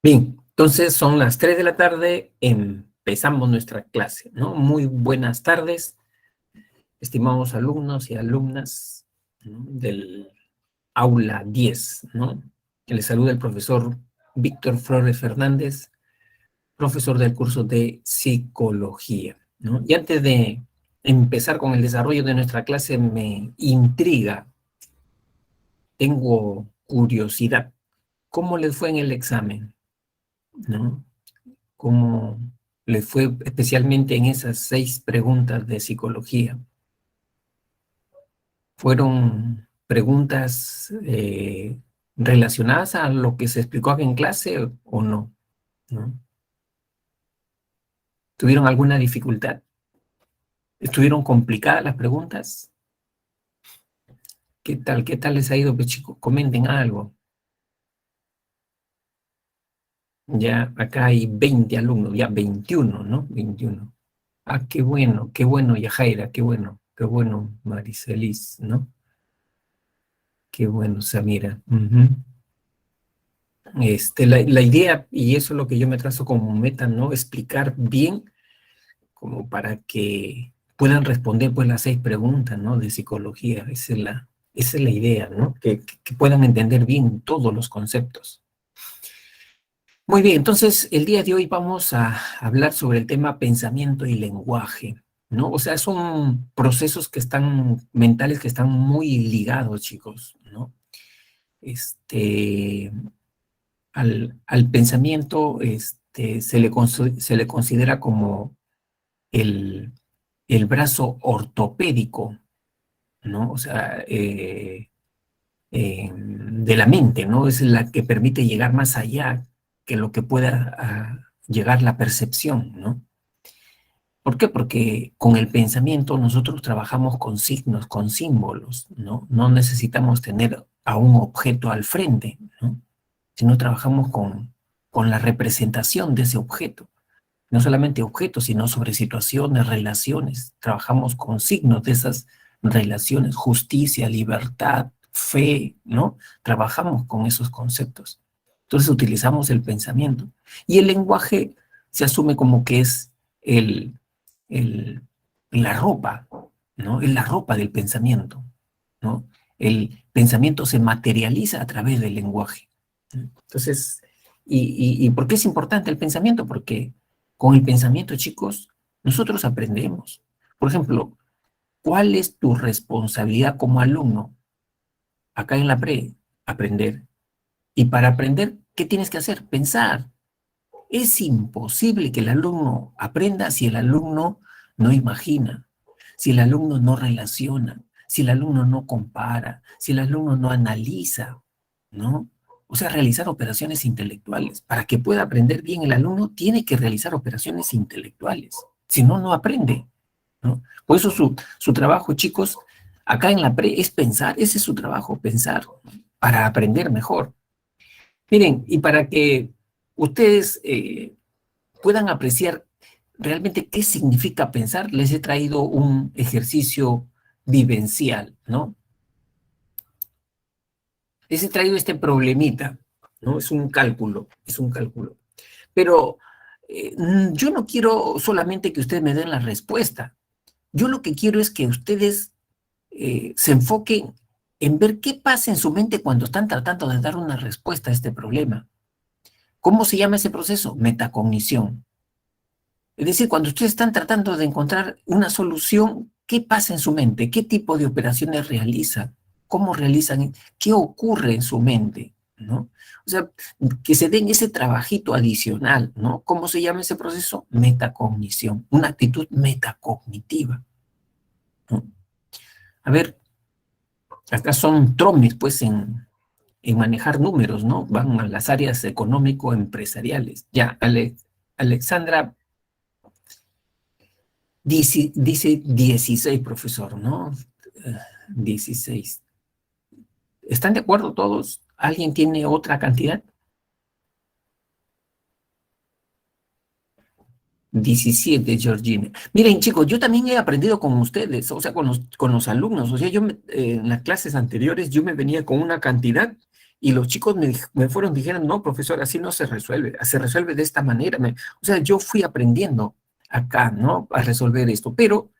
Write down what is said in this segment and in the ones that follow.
Bien, entonces son las 3 de la tarde, empezamos nuestra clase, ¿no? Muy buenas tardes, estimados alumnos y alumnas, ¿no? Del aula 10, ¿no? Les saluda el profesor Víctor Flores Fernández, profesor del curso de psicología, ¿no? Y antes de empezar con el desarrollo de nuestra clase, me intriga, tengo curiosidad, ¿cómo les fue en el examen? ¿No? ¿Cómo le fue especialmente en esas 6 preguntas de psicología? ¿Fueron preguntas relacionadas a lo que se explicó acá en clase o no? ¿No? ¿Tuvieron alguna dificultad? ¿Estuvieron complicadas las preguntas? ¿Qué tal? ¿Qué tal les ha ido, pues, chicos? Comenten algo. Ya acá hay 20 alumnos, ya 21, ¿no? 21. Ah, qué bueno, Yajaira, qué bueno, Maricelis, ¿no? Qué bueno, Samira. La idea, y eso es lo que yo me trazo como meta, ¿no? Explicar bien, como para que puedan responder pues las 6 preguntas, ¿no? De psicología. Esa es la idea, ¿no? Que puedan entender bien todos los conceptos. Muy bien, entonces el día de hoy vamos a hablar sobre el tema pensamiento y lenguaje, ¿no? O sea, son procesos mentales que están muy ligados, chicos, ¿no? Este, al pensamiento se le considera como el, el brazo ortopédico, ¿no? O sea, de la mente, ¿no? Es la que permite llegar más allá que lo que pueda llegar la percepción, ¿no? ¿Por qué? Porque con el pensamiento nosotros trabajamos con signos, con símbolos, ¿no? No necesitamos tener a un objeto al frente, ¿no? Sino trabajamos con la representación de ese objeto. No solamente objetos, sino sobre situaciones, relaciones. Trabajamos con signos de esas relaciones, justicia, libertad, fe, ¿no? Trabajamos con esos conceptos. Entonces utilizamos el pensamiento. Y el lenguaje se asume como que es el, el, la ropa, ¿no? Es la ropa del pensamiento, ¿no? El pensamiento se materializa a través del lenguaje. Entonces, ¿y por qué es importante el pensamiento? Porque con el pensamiento, chicos, nosotros aprendemos. Por ejemplo, ¿cuál es tu responsabilidad como alumno acá en la pre? Aprender. Y para aprender, ¿qué tienes que hacer? Pensar. Es imposible que el alumno aprenda si el alumno no imagina, si el alumno no relaciona, si el alumno no compara, si el alumno no analiza, ¿no? O sea, realizar operaciones intelectuales. Para que pueda aprender bien el alumno, tiene que realizar operaciones intelectuales. Si no, no aprende, ¿no? Por eso su trabajo, chicos, acá en la pre es pensar, ese es su trabajo, pensar, ¿no? Para aprender mejor. Miren, y para que ustedes puedan apreciar realmente qué significa pensar, les he traído un ejercicio vivencial, ¿no? Les he traído este problemita, ¿no? Es un cálculo. Pero yo no quiero solamente que ustedes me den la respuesta. Yo lo que quiero es que ustedes se enfoquen en ver qué pasa en su mente cuando están tratando de dar una respuesta a este problema. ¿Cómo se llama ese proceso? Metacognición. Es decir, cuando ustedes están tratando de encontrar una solución, ¿qué pasa en su mente? ¿Qué tipo de operaciones realizan? ¿Cómo realizan? ¿Qué ocurre en su mente? ¿No? O sea, que se den ese trabajito adicional, ¿no? ¿Cómo se llama ese proceso? Metacognición, una actitud metacognitiva, ¿no? A ver, acá son tromes, pues, en manejar números, ¿no? Van a las áreas económico-empresariales. Ya, Alexandra dice 16, profesor, ¿no? 16. ¿Están de acuerdo todos? ¿Alguien tiene otra cantidad? 17, Georgina. Miren, chicos, yo también he aprendido con ustedes, o sea, con los alumnos. O sea, en las clases anteriores yo me venía con una cantidad Y los chicos dijeron, no, profesor, así no se resuelve de esta manera. O sea, yo fui aprendiendo acá, ¿no? A resolver esto. Pero,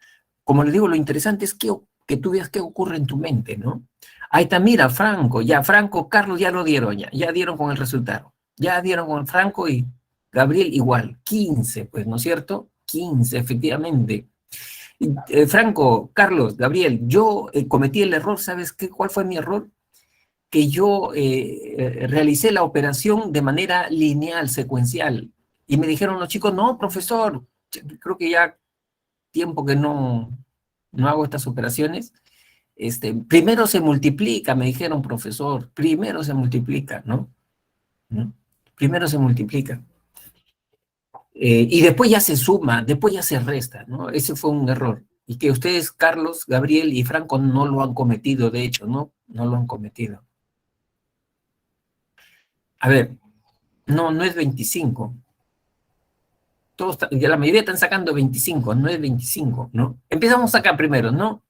como le digo, lo interesante es que tú veas qué ocurre en tu mente, ¿no? Ahí está, mira, Franco, Carlos ya lo dieron, ya dieron con el resultado. Ya dieron con Franco y Gabriel igual, 15, pues, ¿no es cierto? 15, efectivamente. Franco, Carlos, Gabriel, yo cometí el error, ¿sabes qué? ¿Cuál fue mi error? Que yo realicé la operación de manera lineal, secuencial. Y me dijeron los chicos, no, profesor, creo que ya tiempo que no hago estas operaciones. Primero se multiplica, me dijeron, profesor, primero se multiplica, ¿no? ¿No? Primero se multiplica. Y después ya se suma, después ya se resta, ¿no? Ese fue un error. Y que ustedes, Carlos, Gabriel y Franco, no lo han cometido, de hecho, ¿no? No lo han cometido. A ver, no es 25. Ya la mayoría están sacando 25, no es 25, ¿no? Empezamos acá primero, ¿no?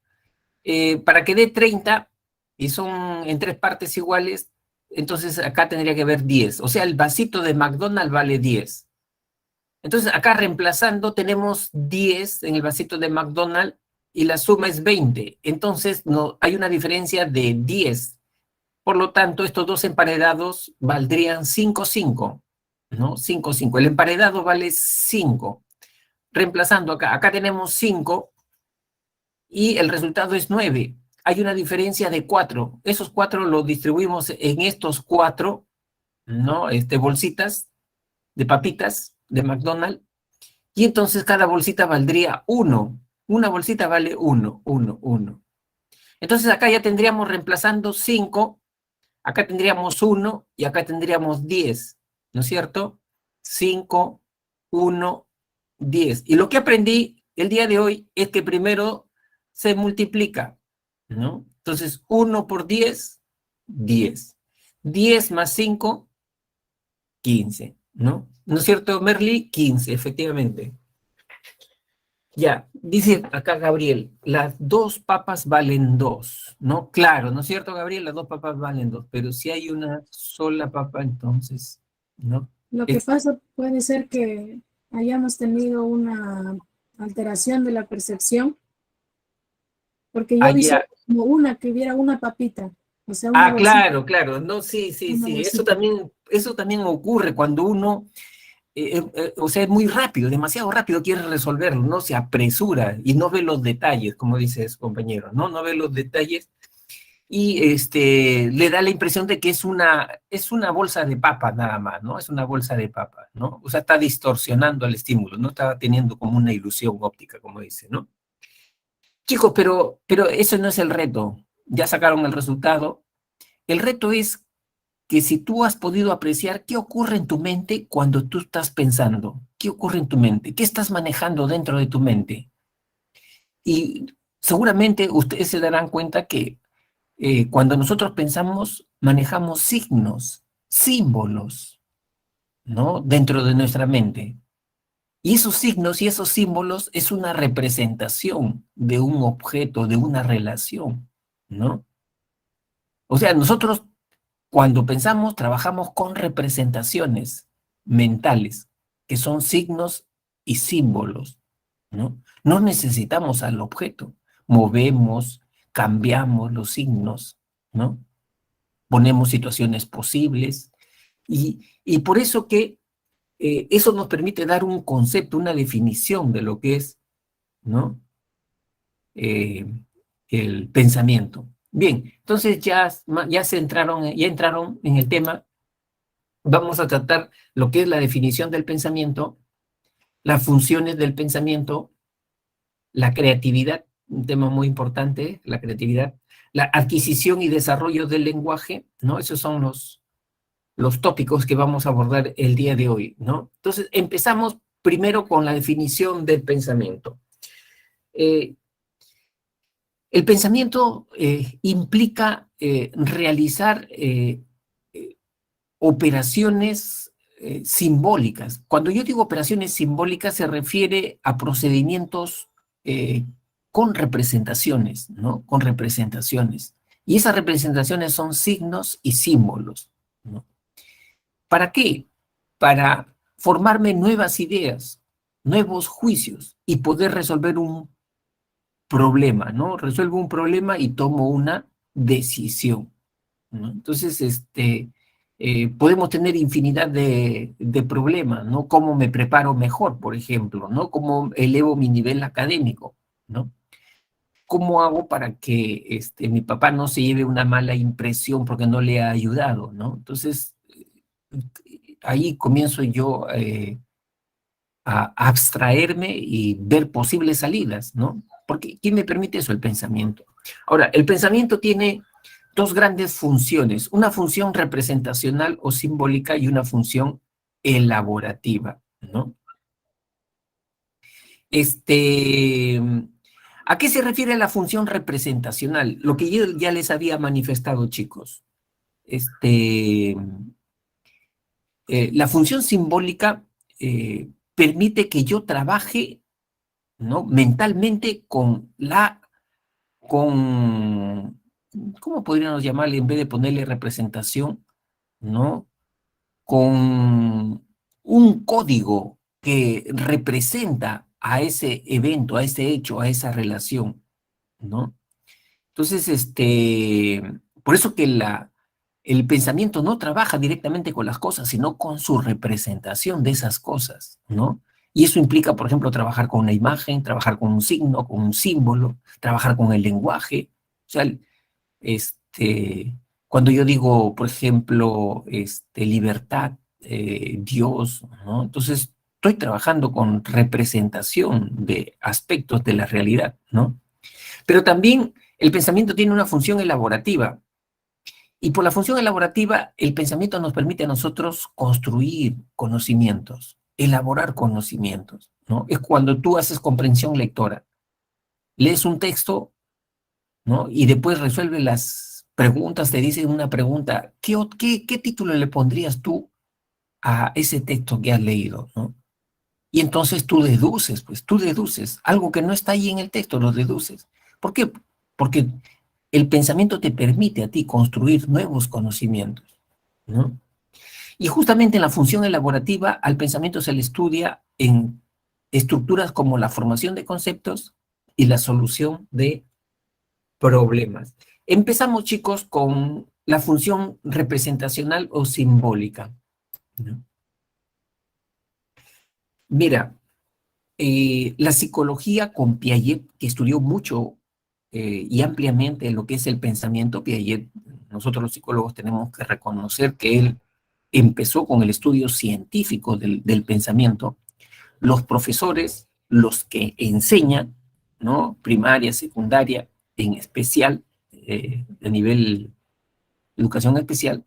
Para que dé 30, y son en 3 partes iguales, entonces acá tendría que haber 10. O sea, el vasito de McDonald's vale 10. Entonces acá reemplazando tenemos 10 en el vasito de McDonald's y la suma es 20. Entonces no, hay una diferencia de 10. Por lo tanto, estos dos emparedados valdrían 5-5, ¿no? 5-5. El emparedado vale 5. Reemplazando acá tenemos 5 y el resultado es 9. Hay una diferencia de 4. Esos 4 los distribuimos en estos 4, ¿no? Bolsitas de papitas de McDonald's. Y entonces cada bolsita valdría 1. Una bolsita vale 1, 1, 1. Entonces acá ya tendríamos reemplazando 5, acá tendríamos 1 y acá tendríamos 10, ¿no es cierto? 5, 1, 10. Y lo que aprendí el día de hoy es que primero se multiplica, ¿no? Entonces 1 por 10, 10. 10 más 5, 15, ¿no? ¿No es cierto, Merly? 15, efectivamente. Ya, dice acá Gabriel, las 2 papas valen 2, ¿no? Claro, ¿no es cierto, Gabriel? Las 2 papas valen 2, pero si hay una sola papa, entonces, ¿no? Lo que pasa puede ser que hayamos tenido una alteración de la percepción, porque yo visualizo como una, que hubiera una papita, o sea, una bolsita. Claro, no, sí, Bolsita. eso también ocurre cuando uno, o sea, es muy rápido, demasiado rápido quiere resolverlo, ¿no? Se apresura y no ve los detalles, como dice su compañero, ¿no? No ve los detalles y le da la impresión de que es una bolsa de papas nada más, ¿no? Es una bolsa de papas, ¿no? O sea, está distorsionando el estímulo, no está teniendo como una ilusión óptica, como dice, ¿no? Chicos, pero eso no es el reto. Ya sacaron el resultado. El reto es que si tú has podido apreciar qué ocurre en tu mente cuando tú estás pensando, qué ocurre en tu mente, qué estás manejando dentro de tu mente. Y seguramente ustedes se darán cuenta que cuando nosotros pensamos, manejamos signos, símbolos, ¿no? Dentro de nuestra mente. Y esos signos y esos símbolos es una representación de un objeto, de una relación, ¿no? O sea, nosotros cuando pensamos, trabajamos con representaciones mentales, que son signos y símbolos, ¿no? No necesitamos al objeto, movemos, cambiamos los signos, ¿no? Ponemos situaciones posibles y por eso que eso nos permite dar un concepto, una definición de lo que es, ¿no? Eh, el pensamiento. Bien, entonces ya entraron en el tema. Vamos a tratar lo que es la definición del pensamiento, las funciones del pensamiento, la creatividad, un tema muy importante, la creatividad, la adquisición y desarrollo del lenguaje, ¿no? Esos son los tópicos que vamos a abordar el día de hoy, ¿no? Entonces, empezamos primero con la definición del pensamiento. El pensamiento implica realizar operaciones simbólicas. Cuando yo digo operaciones simbólicas se refiere a procedimientos con representaciones, ¿no? Con representaciones. Y esas representaciones son signos y símbolos, ¿no? ¿Para qué? Para formarme nuevas ideas, nuevos juicios y poder resolver un problema, ¿no? Resuelvo un problema y tomo una decisión, ¿no? Entonces, podemos tener infinidad de problemas, ¿no? ¿Cómo me preparo mejor, por ejemplo, ¿no? ¿Cómo elevo mi nivel académico, ¿no? ¿Cómo hago para que mi papá no se lleve una mala impresión porque no le ha ayudado, ¿no? Entonces, ahí comienzo yo a abstraerme y ver posibles salidas, ¿no? Porque ¿quién me permite eso? El pensamiento. Ahora, el pensamiento tiene dos grandes funciones, una función representacional o simbólica y una función elaborativa, ¿no? ¿A qué se refiere la función representacional? Lo que yo ya les había manifestado, chicos. La función simbólica permite que yo trabaje, ¿no? Mentalmente ¿cómo podríamos llamarle en vez de ponerle representación, ¿no? Con un código que representa a ese evento, a ese hecho, a esa relación, ¿no? Entonces, por eso que el pensamiento no trabaja directamente con las cosas, sino con su representación de esas cosas, ¿no? Y eso implica, por ejemplo, trabajar con una imagen, trabajar con un signo, con un símbolo, trabajar con el lenguaje. O sea, cuando yo digo, por ejemplo, libertad, Dios, ¿no? Entonces, estoy trabajando con representación de aspectos de la realidad, ¿no? Pero también el pensamiento tiene una función elaborativa. Y por la función elaborativa, el pensamiento nos permite a nosotros construir conocimientos, elaborar conocimientos, ¿no? Es cuando tú haces comprensión lectora, lees un texto, ¿no? Y después resuelve las preguntas, te dicen una pregunta, ¿qué título le pondrías tú a ese texto que has leído, ¿no? Y entonces tú deduces, algo que no está ahí en el texto, lo deduces. ¿Por qué? Porque el pensamiento te permite a ti construir nuevos conocimientos, ¿no? Y justamente en la función elaborativa al pensamiento se le estudia en estructuras como la formación de conceptos y la solución de problemas. Empezamos, chicos, con la función representacional o simbólica, ¿no? Mira, la psicología con Piaget, que estudió mucho y ampliamente lo que es el pensamiento, Piaget, nosotros los psicólogos tenemos que reconocer que él empezó con el estudio científico del pensamiento. Los profesores, los que enseñan, ¿no? Primaria, secundaria, en especial, a nivel educación especial,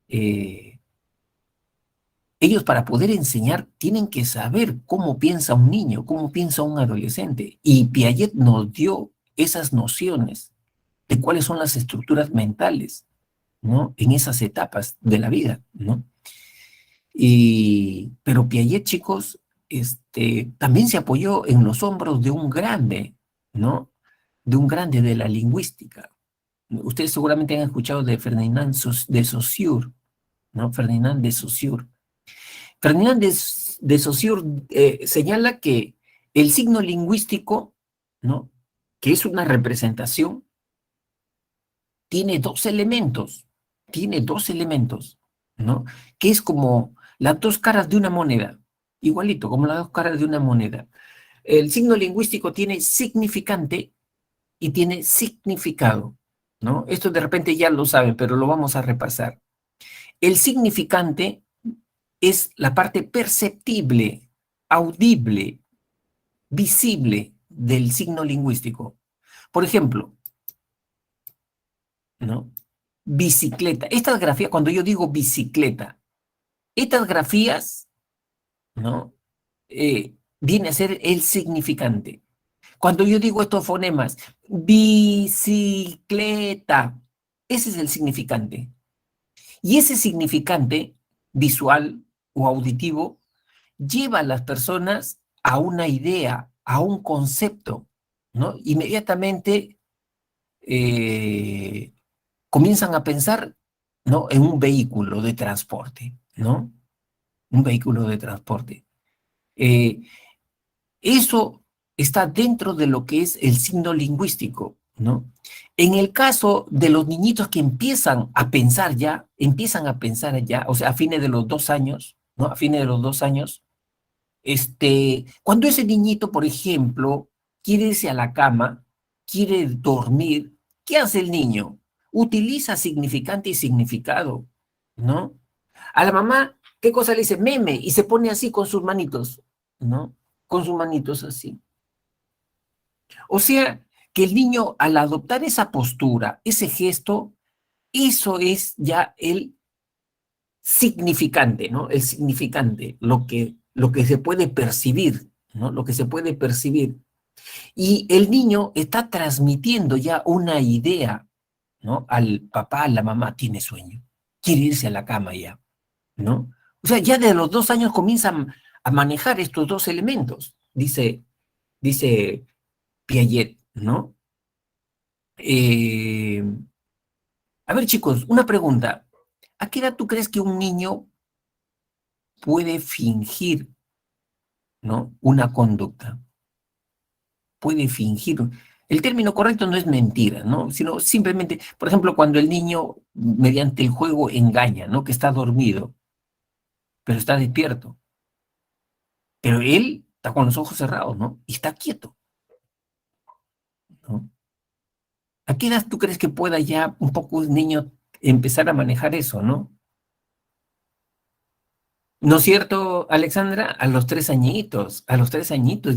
eh, ellos para poder enseñar tienen que saber cómo piensa un niño, cómo piensa un adolescente. Y Piaget nos dio esas nociones de cuáles son las estructuras mentales, ¿no? En esas etapas de la vida, ¿no? Pero Piaget, chicos, también se apoyó en los hombros de un grande, ¿no? De un grande de la lingüística. Ustedes seguramente han escuchado de Ferdinand de Saussure, ¿no? Ferdinand de Saussure. Ferdinand de Saussure señala que el signo lingüístico, ¿no? Que es una representación, tiene dos elementos, ¿no? Que es como las dos caras de una moneda, igualito, como las dos caras de una moneda. El signo lingüístico tiene significante y tiene significado, ¿no? Esto de repente ya lo saben, pero lo vamos a repasar. El significante es la parte perceptible, audible, visible del signo lingüístico. Por ejemplo, ¿no? Bicicleta. Estas grafías, cuando yo digo bicicleta, estas grafías, ¿no? Viene a ser el significante. Cuando yo digo estos fonemas, bicicleta, ese es el significante. Y ese significante visual o auditivo lleva a las personas a una idea, a un concepto, ¿no? Inmediatamente comienzan a pensar, ¿no?, en un vehículo de transporte, ¿no? Un vehículo de transporte. Eso está dentro de lo que es el signo lingüístico, ¿no? En el caso de los niñitos que empiezan a pensar ya, o sea, a fines de los 2 años, ¿no? A fines de los 2 años, cuando ese niñito, por ejemplo, quiere irse a la cama, quiere dormir, ¿qué hace el niño? Utiliza significante y significado, ¿no? A la mamá, ¿qué cosa le dice? Meme, y se pone así con sus manitos, ¿no? Con sus manitos así. O sea, que el niño al adoptar esa postura, ese gesto, eso es ya el significante, ¿no? El significante, lo que se puede percibir, ¿no? Lo que se puede percibir. Y el niño está transmitiendo ya una idea, ¿no? Al papá, a la mamá, tiene sueño, quiere irse a la cama ya, ¿no? O sea, ya de los 2 años comienzan a manejar estos dos elementos, dice Piaget, ¿no? Eh, a ver, chicos, una pregunta. ¿A qué edad tú crees que un niño puede fingir, ¿no?, una conducta? Puede fingir. El término correcto no es mentira, ¿no? Sino simplemente, por ejemplo, cuando el niño mediante el juego engaña, ¿no?, que está dormido, pero está despierto. Pero él está con los ojos cerrados, ¿no? Y está quieto, ¿no? ¿A qué edad tú crees que pueda ya un poco el niño empezar a manejar eso, ¿no? ¿No es cierto, Alexandra? A los 3 añitos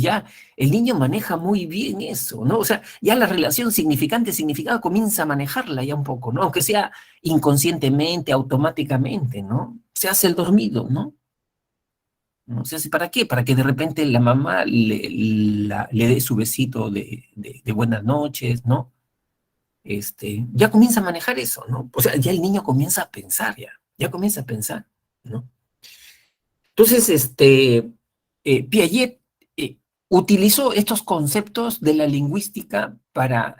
ya el niño maneja muy bien eso, ¿no? O sea, ya la relación significante-significado comienza a manejarla ya un poco, ¿no? Aunque sea inconscientemente, automáticamente, ¿no? Se hace el dormido, ¿no? ¿No? Se hace, ¿para qué? Para que de repente la mamá le dé su besito de buenas noches, ¿no? Ya comienza a manejar eso, ¿no? O sea, ya el niño comienza a pensar, ya comienza a pensar, ¿no? Entonces, Piaget utilizó estos conceptos de la lingüística para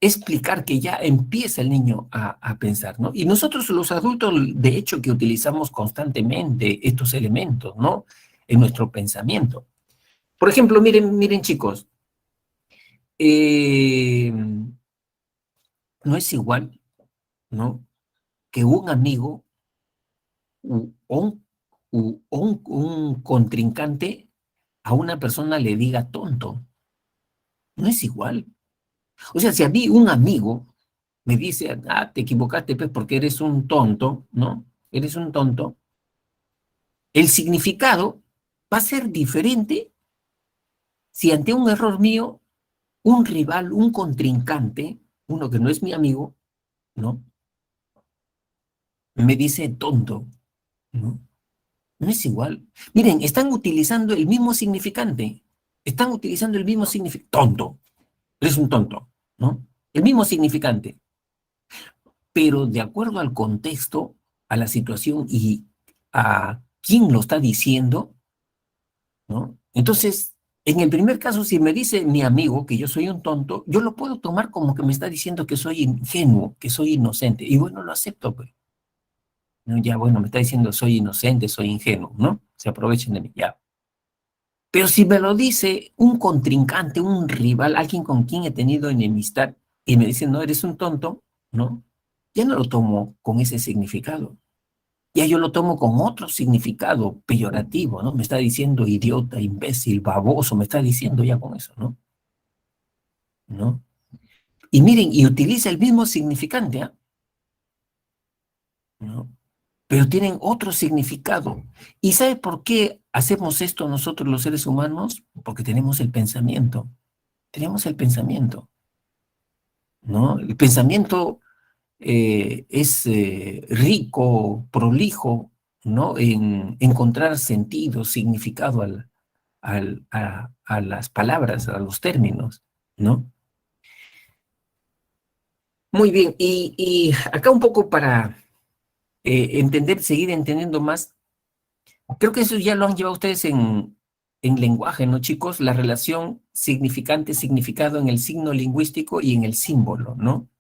explicar que ya empieza el niño a pensar, ¿no? Y nosotros los adultos, de hecho, que utilizamos constantemente estos elementos, ¿no?, en nuestro pensamiento. Por ejemplo, miren chicos, no es igual, ¿no?, que un amigo o un contrincante a una persona le diga tonto. No es igual. O sea, si a mí un amigo me dice, te equivocaste pues porque eres un tonto, ¿no? Eres un tonto, el significado va a ser diferente si ante un error mío, un rival, un contrincante, uno que no es mi amigo, ¿no?, me dice tonto, ¿no? No es igual. Miren, están utilizando el mismo significante. Están utilizando el mismo significante. Tonto. Eres un tonto, ¿no? El mismo significante. Pero de acuerdo al contexto, a la situación y a quién lo está diciendo, ¿no? Entonces, en el primer caso, si me dice mi amigo que yo soy un tonto, yo lo puedo tomar como que me está diciendo que soy ingenuo, que soy inocente. Y bueno, lo acepto, pues. ¿No? Ya, bueno, me está diciendo soy inocente, soy ingenuo, ¿no? Se aprovechen de mí, ya. Pero si me lo dice un contrincante, un rival, alguien con quien he tenido enemistad, y me dice, no, eres un tonto, ¿no? Ya no lo tomo con ese significado. Ya yo lo tomo con otro significado peyorativo, ¿no? Me está diciendo idiota, imbécil, baboso, me está diciendo ya con eso, ¿no? ¿No? Y miren, y utiliza el mismo significante, ¿ah? ¿No? Pero tienen otro significado. ¿Y sabe por qué hacemos esto nosotros los seres humanos? Porque tenemos el pensamiento. Tenemos el pensamiento, ¿no? El pensamiento es rico, prolijo, ¿no?, en encontrar sentido, significado a las palabras, a los términos, ¿no? Muy bien, y acá un poco para entender, seguir entendiendo más. Creo que eso ya lo han llevado ustedes en lenguaje, ¿no, chicos? La relación significante-significado en el signo lingüístico y en el símbolo, ¿no?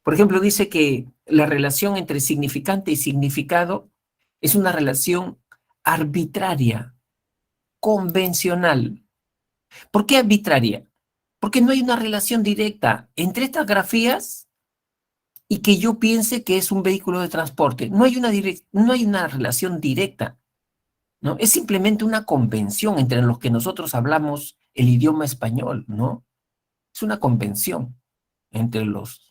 Por ejemplo, dice que la relación entre significante y significado es una relación arbitraria, convencional. ¿Por qué arbitraria? Porque no hay una relación directa entre estas grafías y que yo piense que es un vehículo de transporte. No hay una relación directa, ¿no? Es simplemente una convención entre los que nosotros hablamos el idioma español, ¿no? Es una convención entre los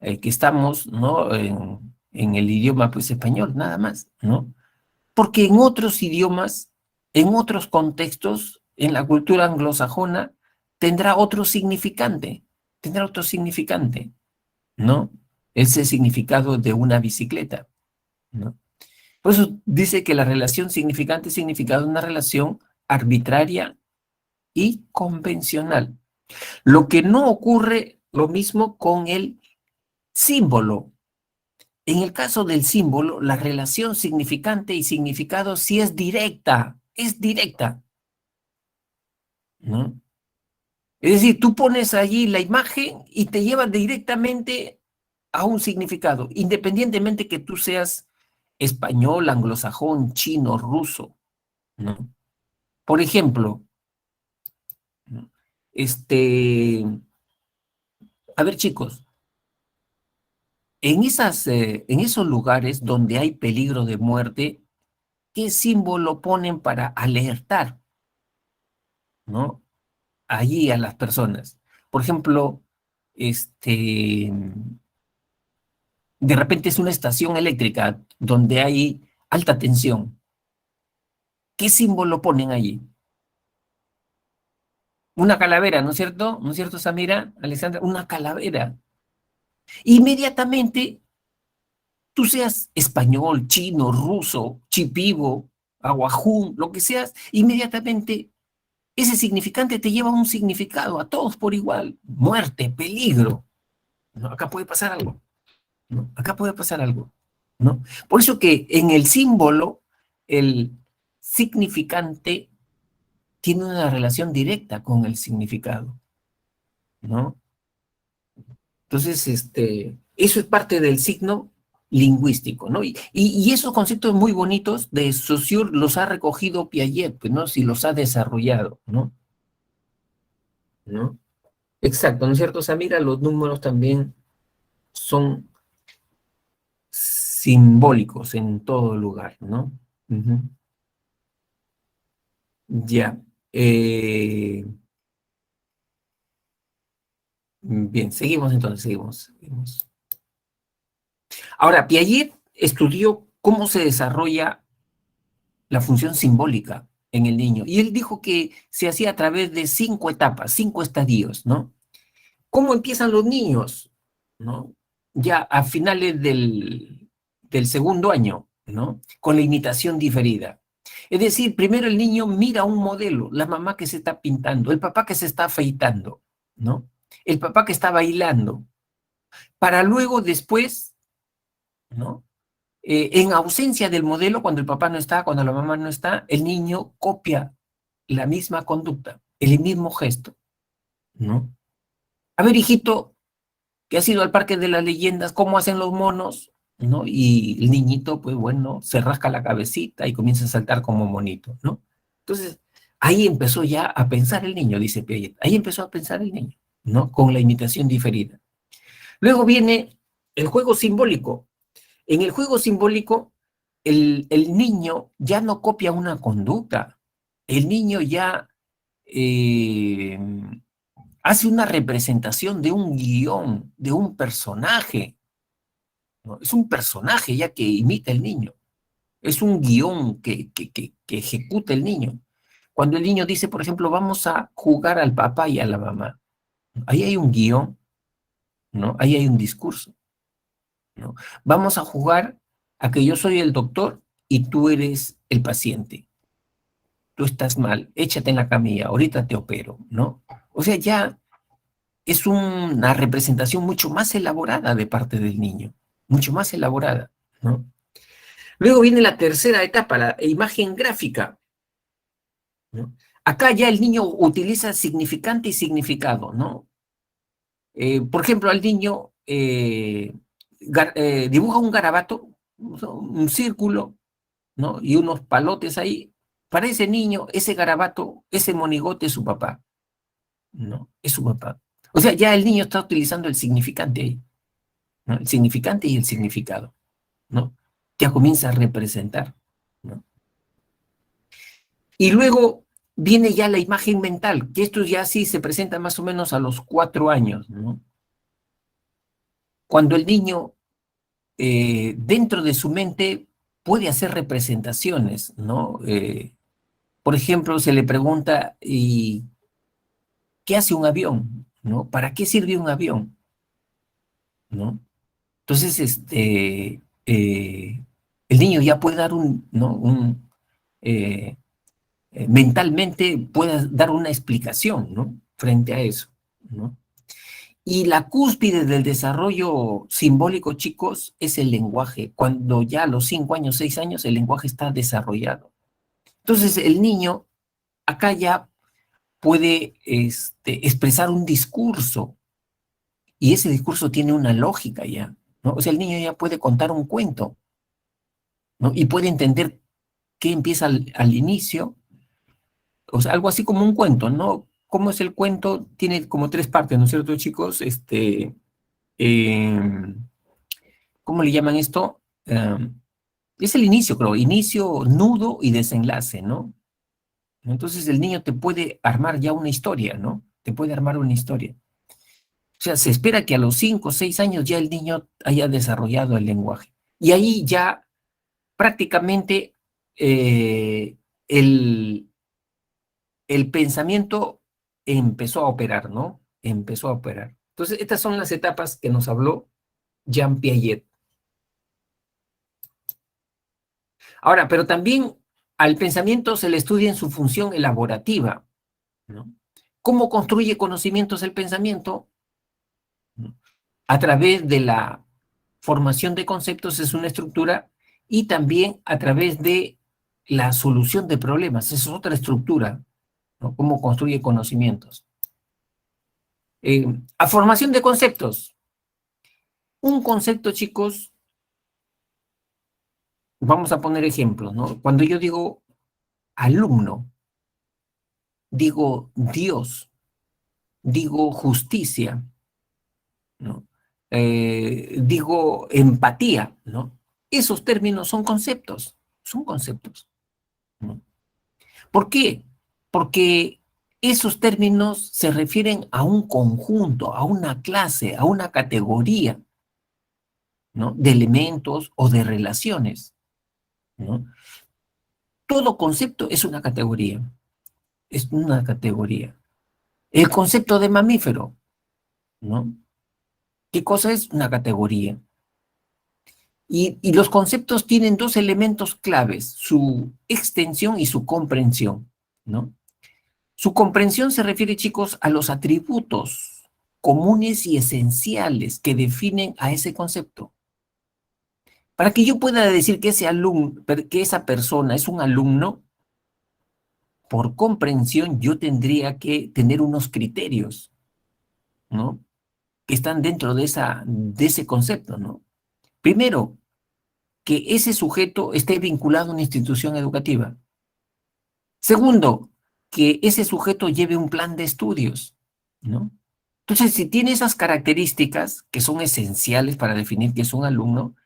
que estamos, ¿no? En el idioma, pues, español, nada más, ¿no? Porque en otros idiomas, en otros contextos, en la cultura anglosajona, tendrá otro significante, ¿no? Ese significado de una bicicleta, ¿no? Por eso dice que la relación significante-significado es una relación arbitraria y convencional. Lo que no ocurre lo mismo con el símbolo. En el caso del símbolo, la relación significante y significado sí es directa, ¿no? Es decir, tú pones allí la imagen y te lleva directamente a un significado, independientemente que tú seas español, anglosajón, chino, ruso, ¿no? Por ejemplo, ¿no? A ver, chicos, en esos lugares donde hay peligro de muerte, ¿qué símbolo ponen para alertar, ¿no? Allí a las personas? Por ejemplo, de repente es una estación eléctrica donde hay alta tensión. ¿Qué símbolo ponen allí? Una calavera, ¿no es cierto? ¿No es cierto, Samira, Alexandra? Una calavera. Inmediatamente, tú seas español, chino, ruso, chipivo, aguajún, lo que seas, inmediatamente ese significante te lleva a un significado, a todos por igual. Muerte, peligro. ¿No? Acá puede pasar algo, ¿no? Acá puede pasar algo, ¿no? Por eso que en el símbolo, el significante tiene una relación directa con el significado, ¿no? Entonces, eso es parte del signo lingüístico, ¿no? Y esos conceptos muy bonitos de Saussure los ha recogido Piaget, pues, ¿no? Si los ha desarrollado, ¿no? ¿No? Exacto, ¿no es cierto, Samira? Los números también son simbólicos en todo lugar, ¿no? Ujú. Ya. Bien, seguimos entonces, seguimos. Ahora, Piaget estudió cómo se desarrolla la función simbólica en el niño, y él dijo que se hacía a través de 5 etapas, 5 estadios, ¿no? ¿Cómo empiezan los niños? ¿No? Ya a finales del segundo año, ¿no? Con la imitación diferida. Es decir, primero el niño mira un modelo, la mamá que se está pintando, el papá que se está afeitando, ¿no? El papá que está bailando, para luego después, ¿no? En ausencia del modelo, cuando el papá no está, cuando la mamá no está, el niño copia la misma conducta, el mismo gesto, ¿no? A ver, hijito, que has ido al Parque de las Leyendas, ¿cómo hacen los monos? ¿No? Y el niñito, pues bueno, se rasca la cabecita y comienza a saltar como monito, ¿no? Entonces, ahí empezó ya a pensar el niño, dice Piaget, ahí empezó a pensar el niño, ¿no? Con la imitación diferida. Luego viene el juego simbólico. En el juego simbólico, el niño ya no copia una conducta, el niño ya eh, hace una representación de un guión, de un personaje, ¿no? Es un personaje ya que imita el niño, es un guión que ejecuta el niño. Cuando el niño dice, por ejemplo, vamos a jugar al papá y a la mamá, ahí hay un guión, ¿no? Ahí hay un discurso, ¿no? Vamos a jugar a que yo soy el doctor y tú eres el paciente. Tú estás mal, échate en la camilla, ahorita te opero, ¿no? O sea, ya es una representación mucho más elaborada de parte del niño, mucho más elaborada, ¿no? Luego viene la tercera etapa, la imagen gráfica, ¿no? Acá ya el niño utiliza significante y significado, ¿no? Por ejemplo, al niño dibuja un garabato, un círculo, ¿no? Y unos palotes ahí. Para ese niño, ese garabato, ese monigote es su papá, ¿no? Es su papá. O sea, ya el niño está utilizando el significante ahí, ¿no? El significante y el significado, ¿no? Ya comienza a representar, ¿no? Y luego viene ya la imagen mental, que esto ya sí se presenta más o menos a los 4 años, ¿no? Cuando el niño, dentro de su mente, puede hacer representaciones, ¿no? Por ejemplo, se le pregunta, ¿y qué hace un avión? ¿No? ¿Para qué sirve un avión? ¿No? Entonces, el niño ya puede dar ¿no? Mentalmente puede dar una explicación, ¿no? Frente a eso, ¿no? Y la cúspide del desarrollo simbólico, chicos, es el lenguaje. Cuando ya a los 5 años, 6 años, el lenguaje está desarrollado. Entonces, el niño acá ya puede expresar un discurso, y ese discurso tiene una lógica ya, ¿no? O sea, el niño ya puede contar un cuento, ¿no? Y puede entender qué empieza al inicio, o sea, algo así como un cuento, ¿no? ¿Cómo es el cuento? Tiene como 3 partes, ¿no es cierto, chicos? Eh, ¿Cómo le llaman esto? Es el inicio, creo, inicio, nudo y desenlace, ¿no? Entonces el niño te puede armar ya una historia, ¿no? Te puede armar una historia. O sea, se espera que a los 5 o 6 años ya el niño haya desarrollado el lenguaje. Y ahí ya prácticamente eh, el, el pensamiento empezó a operar, ¿no? Empezó a operar. Entonces, estas son las etapas que nos habló Jean Piaget. Ahora, pero también al pensamiento se le estudia en su función elaborativa, ¿no? ¿Cómo construye conocimientos el pensamiento? ¿No? A través de la formación de conceptos es una estructura, y también a través de la solución de problemas, es otra estructura, ¿no? Cómo construye conocimientos. A formación de conceptos. Un concepto, chicos, vamos a poner ejemplos, ¿no? Cuando yo digo alumno, digo Dios, digo justicia, ¿no? Digo empatía, ¿no? Esos términos son conceptos, ¿no? ¿Por qué? Porque esos términos se refieren a un conjunto, a una clase, a una categoría, ¿no? De elementos o de relaciones, ¿no? Todo concepto es una categoría, es una categoría. El concepto de mamífero, ¿no? ¿Qué cosa es? Una categoría. Y los conceptos tienen 2 elementos claves, su extensión y su comprensión, ¿no? Su comprensión se refiere, chicos, a los atributos comunes y esenciales que definen a ese concepto. Para que yo pueda decir que que esa persona es un alumno, por comprensión yo tendría que tener unos criterios, ¿no? Que están dentro de ese concepto, ¿no? Primero, que ese sujeto esté vinculado a una institución educativa. Segundo, que ese sujeto lleve un plan de estudios, ¿no? Entonces, si tiene esas características que son esenciales para definir que es un alumno,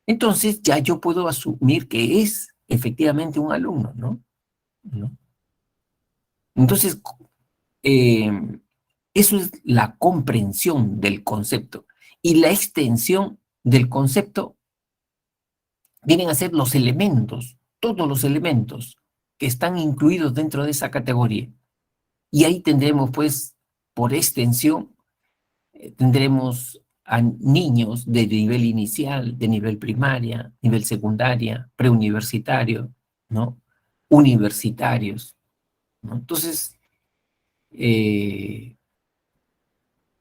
entonces ya yo puedo asumir que es efectivamente un alumno, ¿no? ¿No? Entonces, eh, eso es la comprensión del concepto. Y la extensión del concepto vienen a ser los elementos, todos los elementos que están incluidos dentro de esa categoría. Y ahí tendremos, pues, por extensión, tendremos a niños de nivel inicial, de nivel primaria, nivel secundaria, preuniversitario, ¿no? Universitarios, ¿no? Entonces,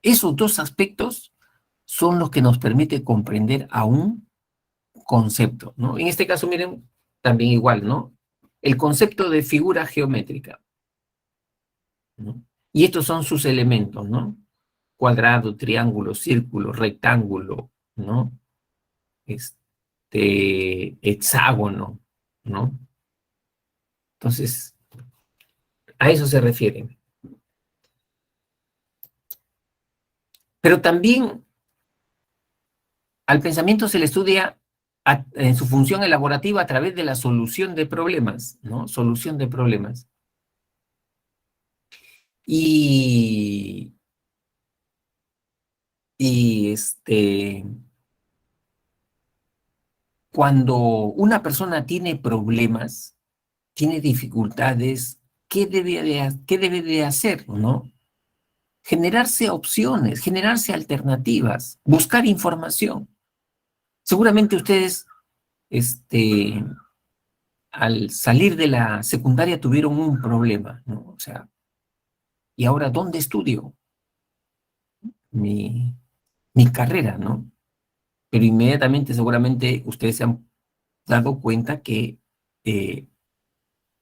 esos 2 aspectos son los que nos permite comprender a un concepto, ¿no? En este caso, miren, también igual, ¿no? El concepto de figura geométrica, ¿no? Y estos son sus elementos, ¿no? cuadrado, triángulo, círculo, rectángulo, ¿no? Hexágono, ¿no? Entonces, a eso se refieren. Pero también al pensamiento se le estudia en su función elaborativa a través de la solución de problemas, ¿no? Solución de problemas. Y cuando una persona tiene problemas, tiene dificultades, ¿qué debe de hacer, no? Generarse opciones, generarse alternativas, buscar información. Seguramente ustedes, al salir de la secundaria tuvieron un problema, ¿no? O sea, ¿y ahora dónde estudio mi carrera, no? Pero inmediatamente seguramente ustedes se han dado cuenta que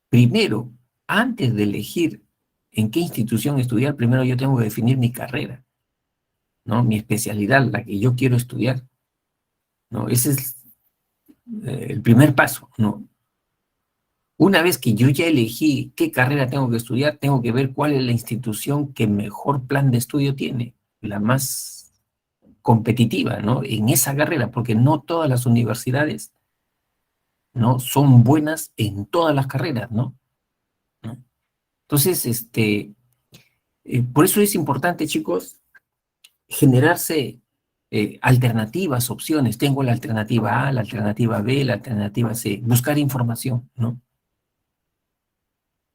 primero, antes de elegir en qué institución estudiar, primero yo tengo que definir mi carrera, ¿no? Mi especialidad, la que yo quiero estudiar, ¿no? Ese es el primer paso, ¿no? Una vez que yo ya elegí qué carrera tengo que estudiar, tengo que ver cuál es la institución que mejor plan de estudio tiene, la más competitiva, ¿no? En esa carrera, porque no todas las universidades, ¿no? Son buenas en todas las carreras, ¿no? Entonces, por eso es importante, chicos, generarse alternativas, opciones. Tengo la alternativa A, la alternativa B, la alternativa C. Buscar información, ¿no?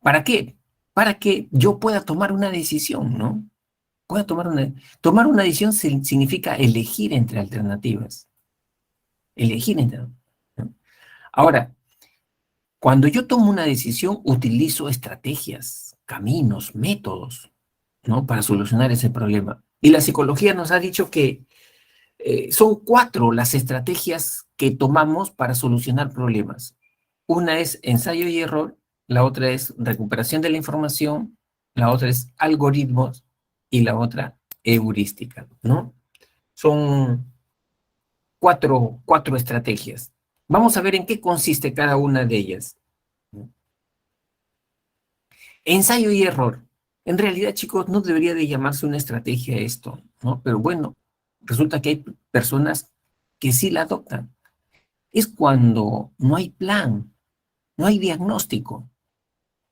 ¿Para qué? Para que yo pueda tomar una decisión, ¿no? Tomar una decisión significa elegir entre alternativas. Elegir entre, ¿no? Ahora, cuando yo tomo una decisión, utilizo estrategias, caminos, métodos, ¿no? Para solucionar ese problema. Y la psicología nos ha dicho que son 4 las estrategias que tomamos para solucionar problemas. Una es ensayo y error, la otra es recuperación de la información, la otra es algoritmos y la otra heurística, ¿no? Son cuatro estrategias. Vamos a ver en qué consiste cada una de ellas. Ensayo y error. En realidad, chicos, no debería de llamarse una estrategia esto, ¿no? Pero bueno, resulta que hay personas que sí la adoptan. Es cuando no hay plan, no hay diagnóstico.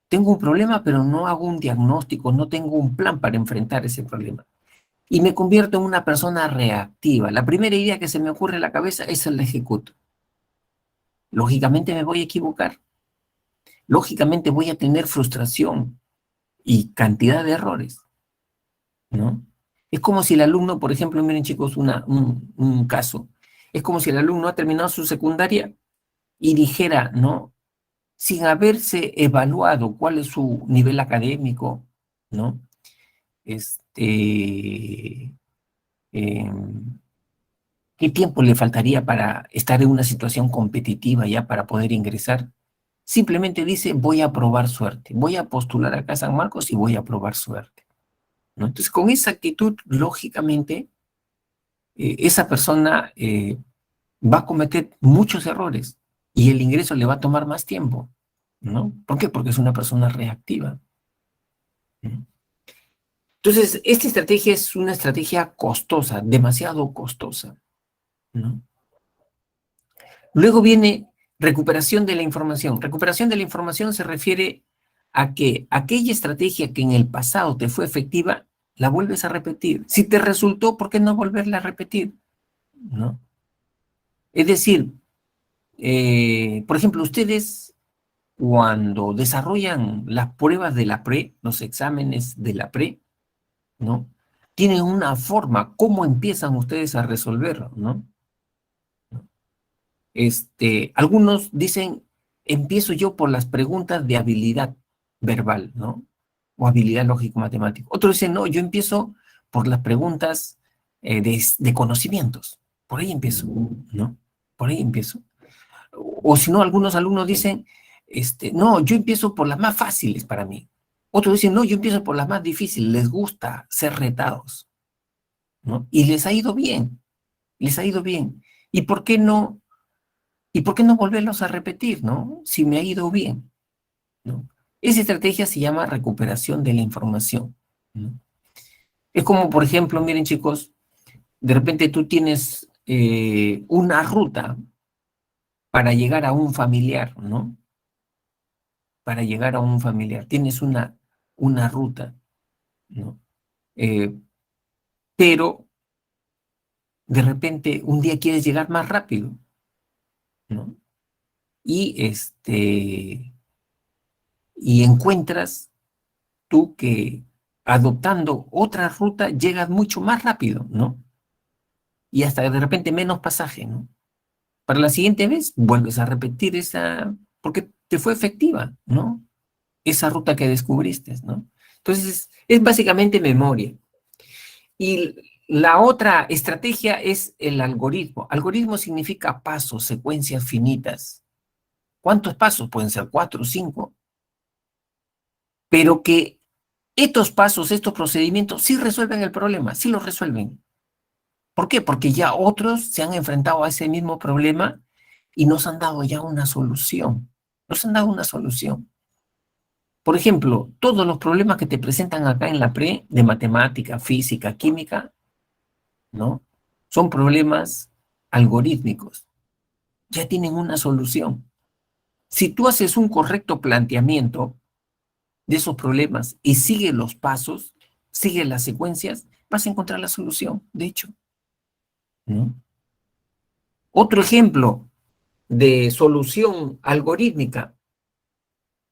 Tengo un problema, pero no hago un diagnóstico, no tengo un plan para enfrentar ese problema. Y me convierto en una persona reactiva. La primera idea que se me ocurre en la cabeza es la ejecuto. Lógicamente me voy a equivocar. Lógicamente voy a tener frustración y cantidad de errores, ¿no? Es como si el alumno, por ejemplo, miren chicos, un caso, es como si el alumno ha terminado su secundaria y dijera, ¿no? Sin haberse evaluado cuál es su nivel académico, ¿no? ¿Qué tiempo le faltaría para estar en una situación competitiva ya para poder ingresar? Simplemente dice, voy a probar suerte, voy a postular acá a San Marcos y voy a probar suerte, ¿no? Entonces, con esa actitud, lógicamente, esa persona va a cometer muchos errores y el ingreso le va a tomar más tiempo, ¿no? ¿Por qué? Porque es una persona reactiva, ¿no? Entonces, esta estrategia es una estrategia costosa, demasiado costosa, ¿no? Luego viene recuperación de la información. Recuperación de la información se refiere a que aquella estrategia que en el pasado te fue efectiva, la vuelves a repetir. Si te resultó, ¿por qué no volverla a repetir? ¿No? Es decir, por ejemplo, ustedes cuando desarrollan las pruebas de la PRE, los exámenes de la PRE, ¿no? Tienen una forma, cómo empiezan ustedes a resolverlo, ¿no? Algunos dicen, empiezo yo por las preguntas de habilidad verbal, ¿no? O habilidad lógico-matemática. Otros dicen, no, yo empiezo por las preguntas de conocimientos. Por ahí empiezo, ¿no? Por ahí empiezo. O si no, algunos alumnos dicen, no, yo empiezo por las más fáciles para mí. Otros dicen, no, yo empiezo por las más difíciles, les gusta ser retados, ¿no? Y les ha ido bien, les ha ido bien. ¿Y por qué no? ¿Y por qué no volverlos a repetir, no? Si me ha ido bien, ¿no? Esa estrategia se llama recuperación de la información, ¿no? Es como, por ejemplo, miren chicos, de repente tú tienes una ruta para llegar a un familiar, ¿no? Para llegar a un familiar. Tienes una ruta, ¿no? Eh, pero de repente un día quieres llegar más rápido, ¿no? Y, y encuentras tú que adoptando otra ruta llegas mucho más rápido, ¿no? Y hasta de repente menos pasaje, ¿no? Para la siguiente vez vuelves a repetir esa, porque te fue efectiva, ¿no? Esa ruta que descubriste, ¿no? Entonces, es básicamente memoria. Y la otra estrategia es el algoritmo. Algoritmo significa pasos, secuencias finitas. ¿Cuántos pasos? Pueden ser 4 o 5, pero que estos pasos, estos procedimientos, sí resuelven el problema, sí lo resuelven. ¿Por qué? Porque ya otros se han enfrentado a ese mismo problema y nos han dado ya una solución. Nos han dado una solución. Por ejemplo, todos los problemas que te presentan acá en la pre de matemática, física, química, ¿no? Son problemas algorítmicos. Ya tienen una solución. Si tú haces un correcto planteamiento de esos problemas y sigues los pasos, sigues las secuencias, vas a encontrar la solución, de hecho, ¿no? Otro ejemplo de solución algorítmica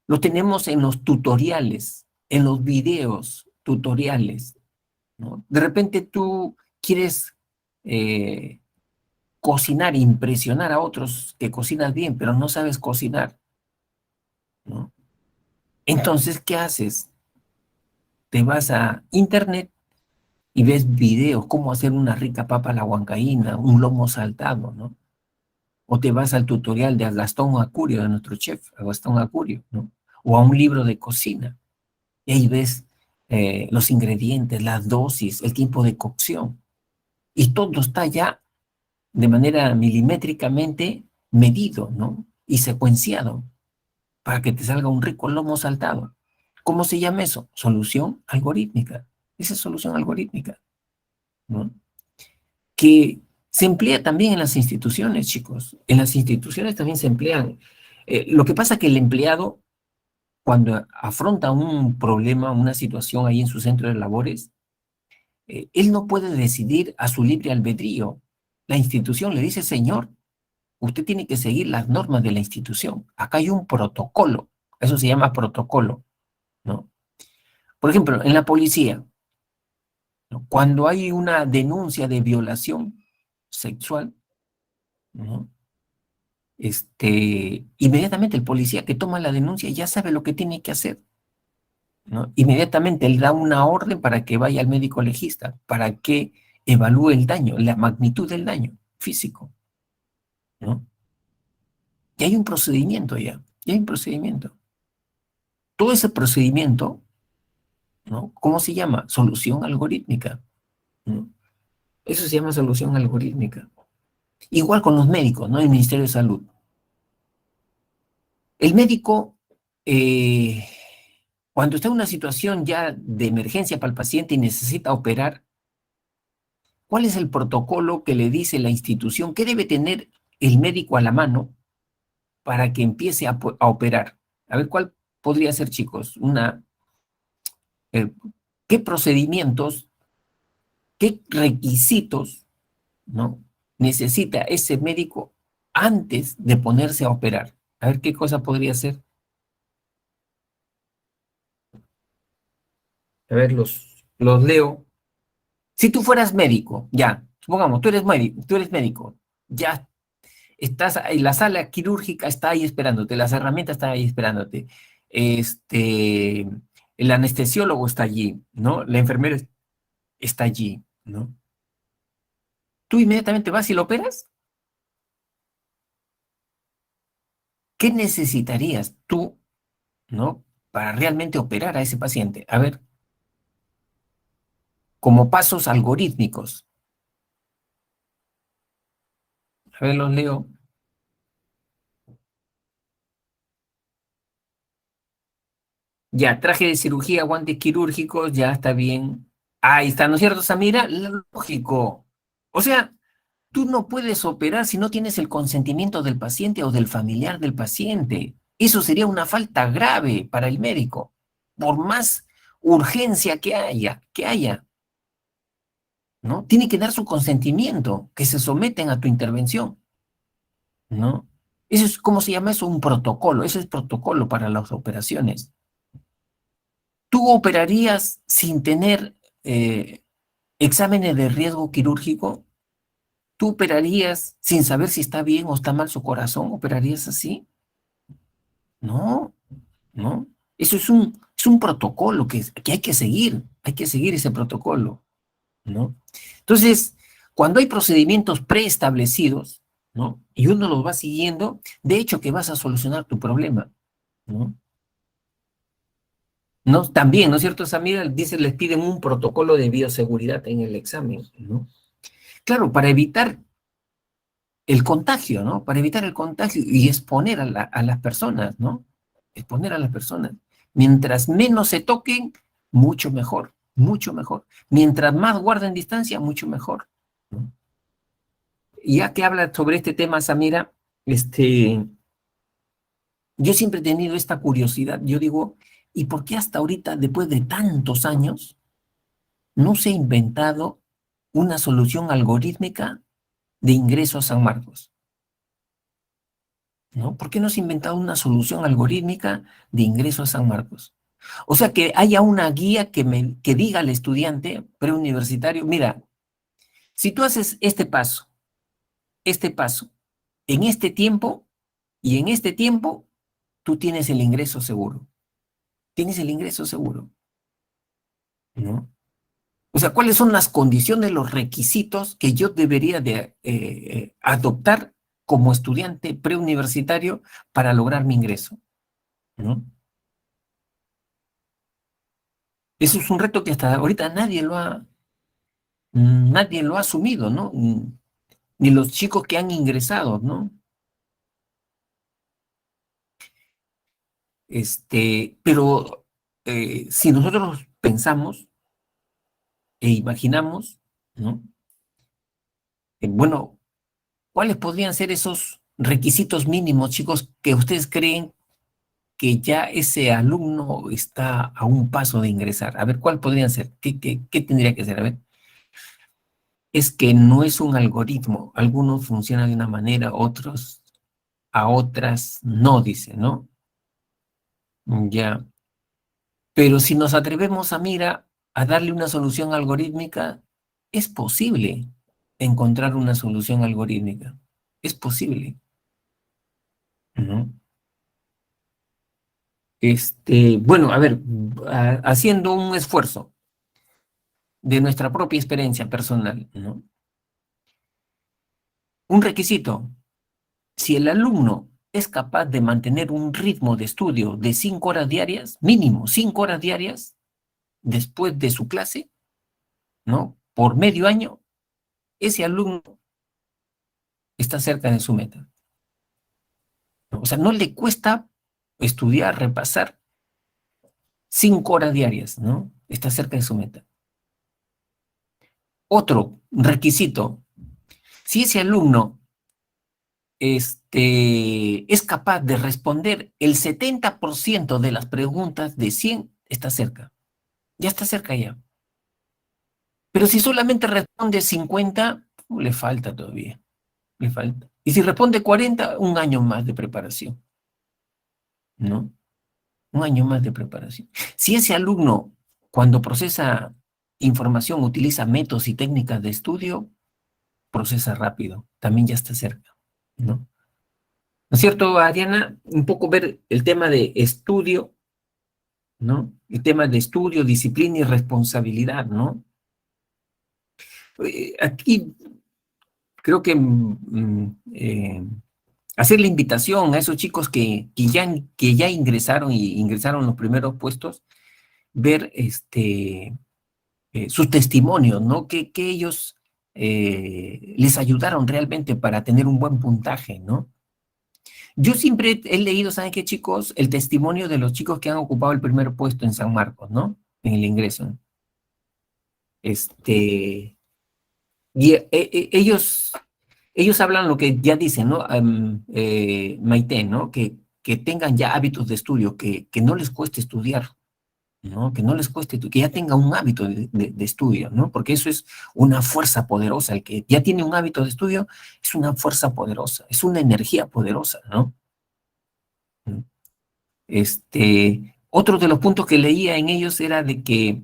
lo tenemos en los tutoriales, en los videos tutoriales, ¿no? De repente tú quieres cocinar, impresionar a otros que cocinas bien, pero no sabes cocinar, ¿no? Entonces, ¿qué haces? Te vas a internet y ves videos, cómo hacer una rica papa a la huancaína, un lomo saltado, ¿no? O te vas al tutorial de Gastón Acurio, de nuestro chef, a Gastón Acurio, ¿no? O a un libro de cocina. Y ahí ves los ingredientes, las dosis, el tiempo de cocción. Y todo está ya de manera milimétricamente medido, ¿no? Y secuenciado para que te salga un rico lomo saltado. ¿Cómo se llama eso? Solución algorítmica. Esa es solución algorítmica, ¿no? Que se emplea también en las instituciones, chicos. En las instituciones también se emplean. Lo que pasa es que el empleado, cuando afronta un problema, una situación ahí en su centro de labores, él no puede decidir a su libre albedrío. La institución le dice, señor, usted tiene que seguir las normas de la institución. Acá hay un protocolo. Eso se llama protocolo, ¿no? Por ejemplo, en la policía, ¿no? Cuando hay una denuncia de violación sexual, ¿no? Inmediatamente el policía que toma la denuncia ya sabe lo que tiene que hacer, ¿no? Inmediatamente él da una orden para que vaya al médico legista, para que evalúe el daño, la magnitud del daño físico, ¿no? Y hay un procedimiento ya hay un procedimiento. Todo ese procedimiento, ¿no? ¿Cómo se llama? Solución algorítmica, ¿no? Eso se llama solución algorítmica. Igual con los médicos, ¿no? El Ministerio de Salud. El médico, cuando está en una situación ya de emergencia para el paciente y necesita operar, ¿cuál es el protocolo que le dice la institución? ¿Qué debe tener el médico a la mano para que empiece a operar? A ver, ¿cuál podría ser, chicos? Eh, ¿Qué procedimientos, qué requisitos, ¿no? necesita ese médico antes de ponerse a operar? A ver, ¿qué cosa podría ser? A ver, los leo. Si tú fueras médico, ya, supongamos, tú eres médico, ya estás ahí, la sala quirúrgica está ahí esperándote, las herramientas están ahí esperándote, este, el anestesiólogo está allí, ¿no? La enfermera está allí, ¿no? Tú inmediatamente vas y lo operas. ¿Qué necesitarías tú, ¿no? Para realmente operar a ese paciente? A ver, como pasos algorítmicos. A ver, los leo. Ya, traje de cirugía, guantes quirúrgicos, ya está bien. Ahí está, ¿no es cierto, Samira? Lógico. O sea, tú no puedes operar si no tienes el consentimiento del paciente o del familiar del paciente. Eso sería una falta grave para el médico, por más urgencia que haya, ¿no? Tiene que dar su consentimiento, que se someten a tu intervención, ¿no? Eso es, ¿cómo se llama eso? Un protocolo, eso es protocolo para las operaciones. ¿Tú operarías sin tener exámenes de riesgo quirúrgico? ¿Tú operarías sin saber si está bien o está mal su corazón? ¿Operarías así? No, no. Eso es un protocolo que hay que seguir ese protocolo, ¿no? Entonces, cuando hay procedimientos preestablecidos, ¿no? Y uno los va siguiendo, de hecho que vas a solucionar tu problema, ¿no? No, también, ¿no es cierto, Samira? Dice, les piden un protocolo de bioseguridad en el examen, ¿no? Claro, para evitar el contagio, ¿no? Para evitar el contagio y exponer a las personas, ¿no? Exponer a las personas. Mientras menos se toquen, mucho mejor, mucho mejor. Mientras más guarden distancia, mucho mejor, ¿no? Y ya que habla sobre este tema, Samira, yo siempre he tenido esta curiosidad. Yo digo, ¿y por qué hasta ahorita, después de tantos años, no se ha inventado una solución algorítmica de ingreso a San Marcos? ¿No? ¿Por qué no se ha inventado una solución algorítmica de ingreso a San Marcos? O sea, que haya una guía que diga al estudiante preuniversitario, mira, si tú haces este paso, en este tiempo y en este tiempo, tú tienes el ingreso seguro. Tienes el ingreso seguro, ¿no? O sea, ¿cuáles son las condiciones, los requisitos que yo debería de adoptar como estudiante preuniversitario para lograr mi ingreso, ¿no? Eso es un reto que hasta ahorita nadie lo ha asumido, ¿no? Ni los chicos que han ingresado, ¿no? Pero si nosotros pensamos e imaginamos, ¿no? Bueno, ¿cuáles podrían ser esos requisitos mínimos, chicos, que ustedes creen que ya ese alumno está a un paso de ingresar? A ver, ¿cuál podrían ser? ¿Qué tendría que ser? A ver, es que no es un algoritmo. Algunos funcionan de una manera, otros a otras no, dice, ¿no? Ya. Pero si nos atrevemos a darle una solución algorítmica, es posible encontrar una solución algorítmica. Es posible, ¿no? Bueno, a ver, haciendo un esfuerzo de nuestra propia experiencia personal, ¿no? Un requisito, si el alumno es capaz de mantener un ritmo de estudio de 5 horas diarias, mínimo 5 horas diarias, después de su clase, ¿no? Por medio año, ese alumno está cerca de su meta. O sea, no le cuesta estudiar, repasar 5 horas diarias, ¿no? Está cerca de su meta. Otro requisito, si ese alumno es capaz de responder el 70% de las preguntas de 100, está cerca. Ya está cerca ya. Pero si solamente responde 50, le falta todavía. Le falta. Y si responde 40, un año más de preparación, ¿no? Un año más de preparación. Si ese alumno, cuando procesa información, utiliza métodos y técnicas de estudio, procesa rápido, también ya está cerca, ¿no? ¿No es cierto, Ariana? Un poco ver el tema de estudio, ¿no? El tema de estudio, disciplina y responsabilidad, ¿no? Aquí creo que hacer la invitación a esos chicos que ya ingresaron y ingresaron los primeros puestos, ver sus testimonios, ¿no? Que ellos les ayudaron realmente para tener un buen puntaje, ¿no? Yo siempre he leído, ¿saben qué, chicos? El testimonio de los chicos que han ocupado el primer puesto en San Marcos, ¿no? En el ingreso. Y ellos hablan lo que ya dicen, ¿no? Maite, ¿no? Que tengan ya hábitos de estudio, que no les cueste estudiar, ¿no? Que no les cueste, que ya tenga un hábito de estudio, ¿no? Porque eso es una fuerza poderosa. El que ya tiene un hábito de estudio es una fuerza poderosa, es una energía poderosa, ¿no? Otro de los puntos que leía en ellos era de que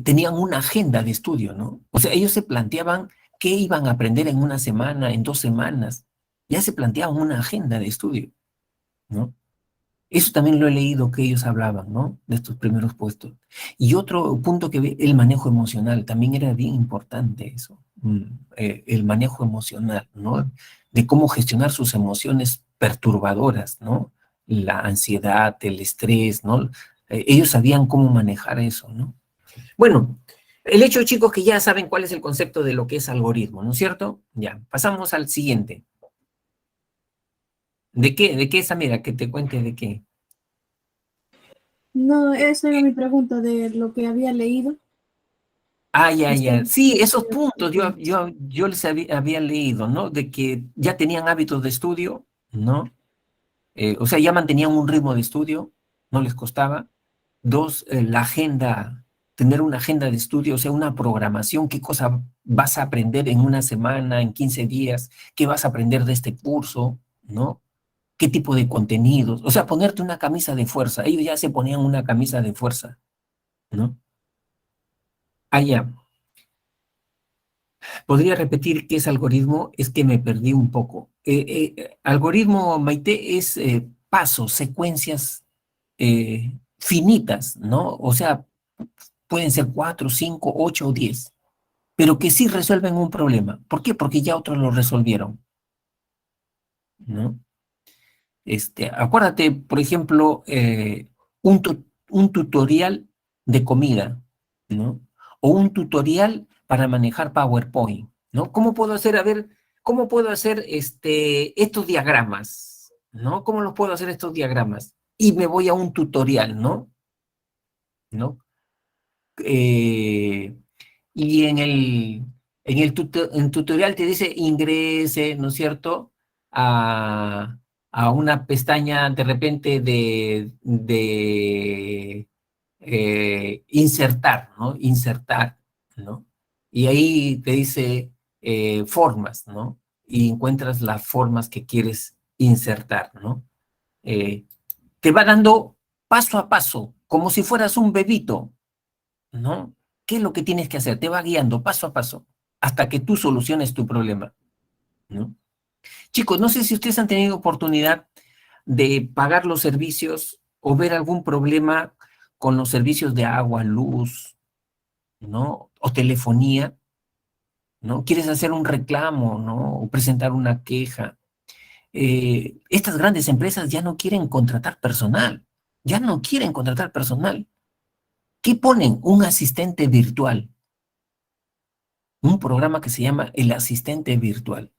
tenían una agenda de estudio, ¿no? O sea, ellos se planteaban qué iban a aprender en una semana, en 2 semanas. Ya se planteaban una agenda de estudio, ¿no? Eso también lo he leído que ellos hablaban, ¿no? De estos primeros puestos. Y otro punto que ve, el manejo emocional, también era bien importante eso, el manejo emocional, ¿no? De cómo gestionar sus emociones perturbadoras, ¿no? La ansiedad, el estrés, ¿no? Ellos sabían cómo manejar eso, ¿no? Bueno, el hecho, chicos, que ya saben cuál es el concepto de lo que es algoritmo, ¿no es cierto? Ya, pasamos al siguiente. ¿De qué? ¿De qué esa? Mira, que te cuente de qué. No, esa era mi pregunta de lo que había leído. Ah, ya, Usted ya. me Sí, esos decía puntos que yo les había leído, ¿no? De que ya tenían hábitos de estudio, ¿no? O sea, ya mantenían un ritmo de estudio, no les costaba. Dos, la agenda, tener una agenda de estudio, o sea, una programación, qué cosa vas a aprender en una semana, en 15 días, qué vas a aprender de este curso, ¿no? ¿Qué tipo de contenidos? O sea, ponerte una camisa de fuerza. Ellos ya se ponían una camisa de fuerza, ¿no? Ah, ya. ¿Podría repetir qué es algoritmo? Es que me perdí un poco. Algoritmo, Maite, es pasos, secuencias finitas, ¿no? O sea, pueden ser 4, 5, 8 o 10, pero que sí resuelven un problema. ¿Por qué? Porque ya otros lo resolvieron, ¿no? Acuérdate, por ejemplo, un tutorial de comida, ¿no? O un tutorial para manejar PowerPoint, ¿no? ¿Cómo puedo hacer, a ver, cómo puedo hacer estos diagramas, ¿no? ¿Cómo los puedo hacer estos diagramas? Y me voy a un tutorial, ¿no? ¿No? Eh, y en tutorial te dice ingrese, ¿no es cierto? A una pestaña de repente de insertar, ¿no? Insertar, ¿no? Y ahí te dice formas, ¿no? Y encuentras las formas que quieres insertar, ¿no? Eh, Te va dando paso a paso, como si fueras un bebito, ¿no? ¿Qué es lo que tienes que hacer? Te va guiando paso a paso hasta que tú soluciones tu problema, ¿no? Chicos, no sé si ustedes han tenido oportunidad de pagar los servicios o ver algún problema con los servicios de agua, luz, ¿no? O telefonía, ¿no? Quieres hacer un reclamo, ¿no? O presentar una queja. Estas grandes empresas ya no quieren contratar personal, ya no quieren contratar personal. ¿Qué ponen? Un asistente virtual, un programa que se llama el asistente virtual.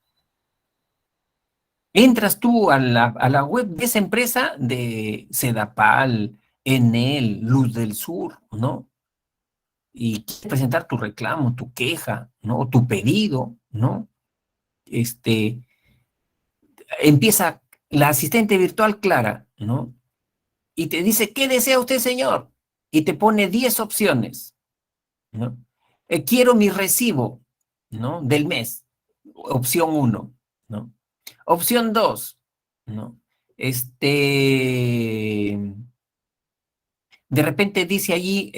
Entras tú a la web de esa empresa de Sedapal, Enel, Luz del Sur, ¿no? Y quieres presentar tu reclamo, tu queja, ¿no? O tu pedido, ¿no? Este, Empieza la asistente virtual Clara, ¿no? Y te dice, ¿qué desea usted, señor? Y te pone 10 opciones, ¿no? Quiero mi recibo, ¿no? Del mes, opción 1, ¿no? Opción 2, ¿no? De repente dice allí,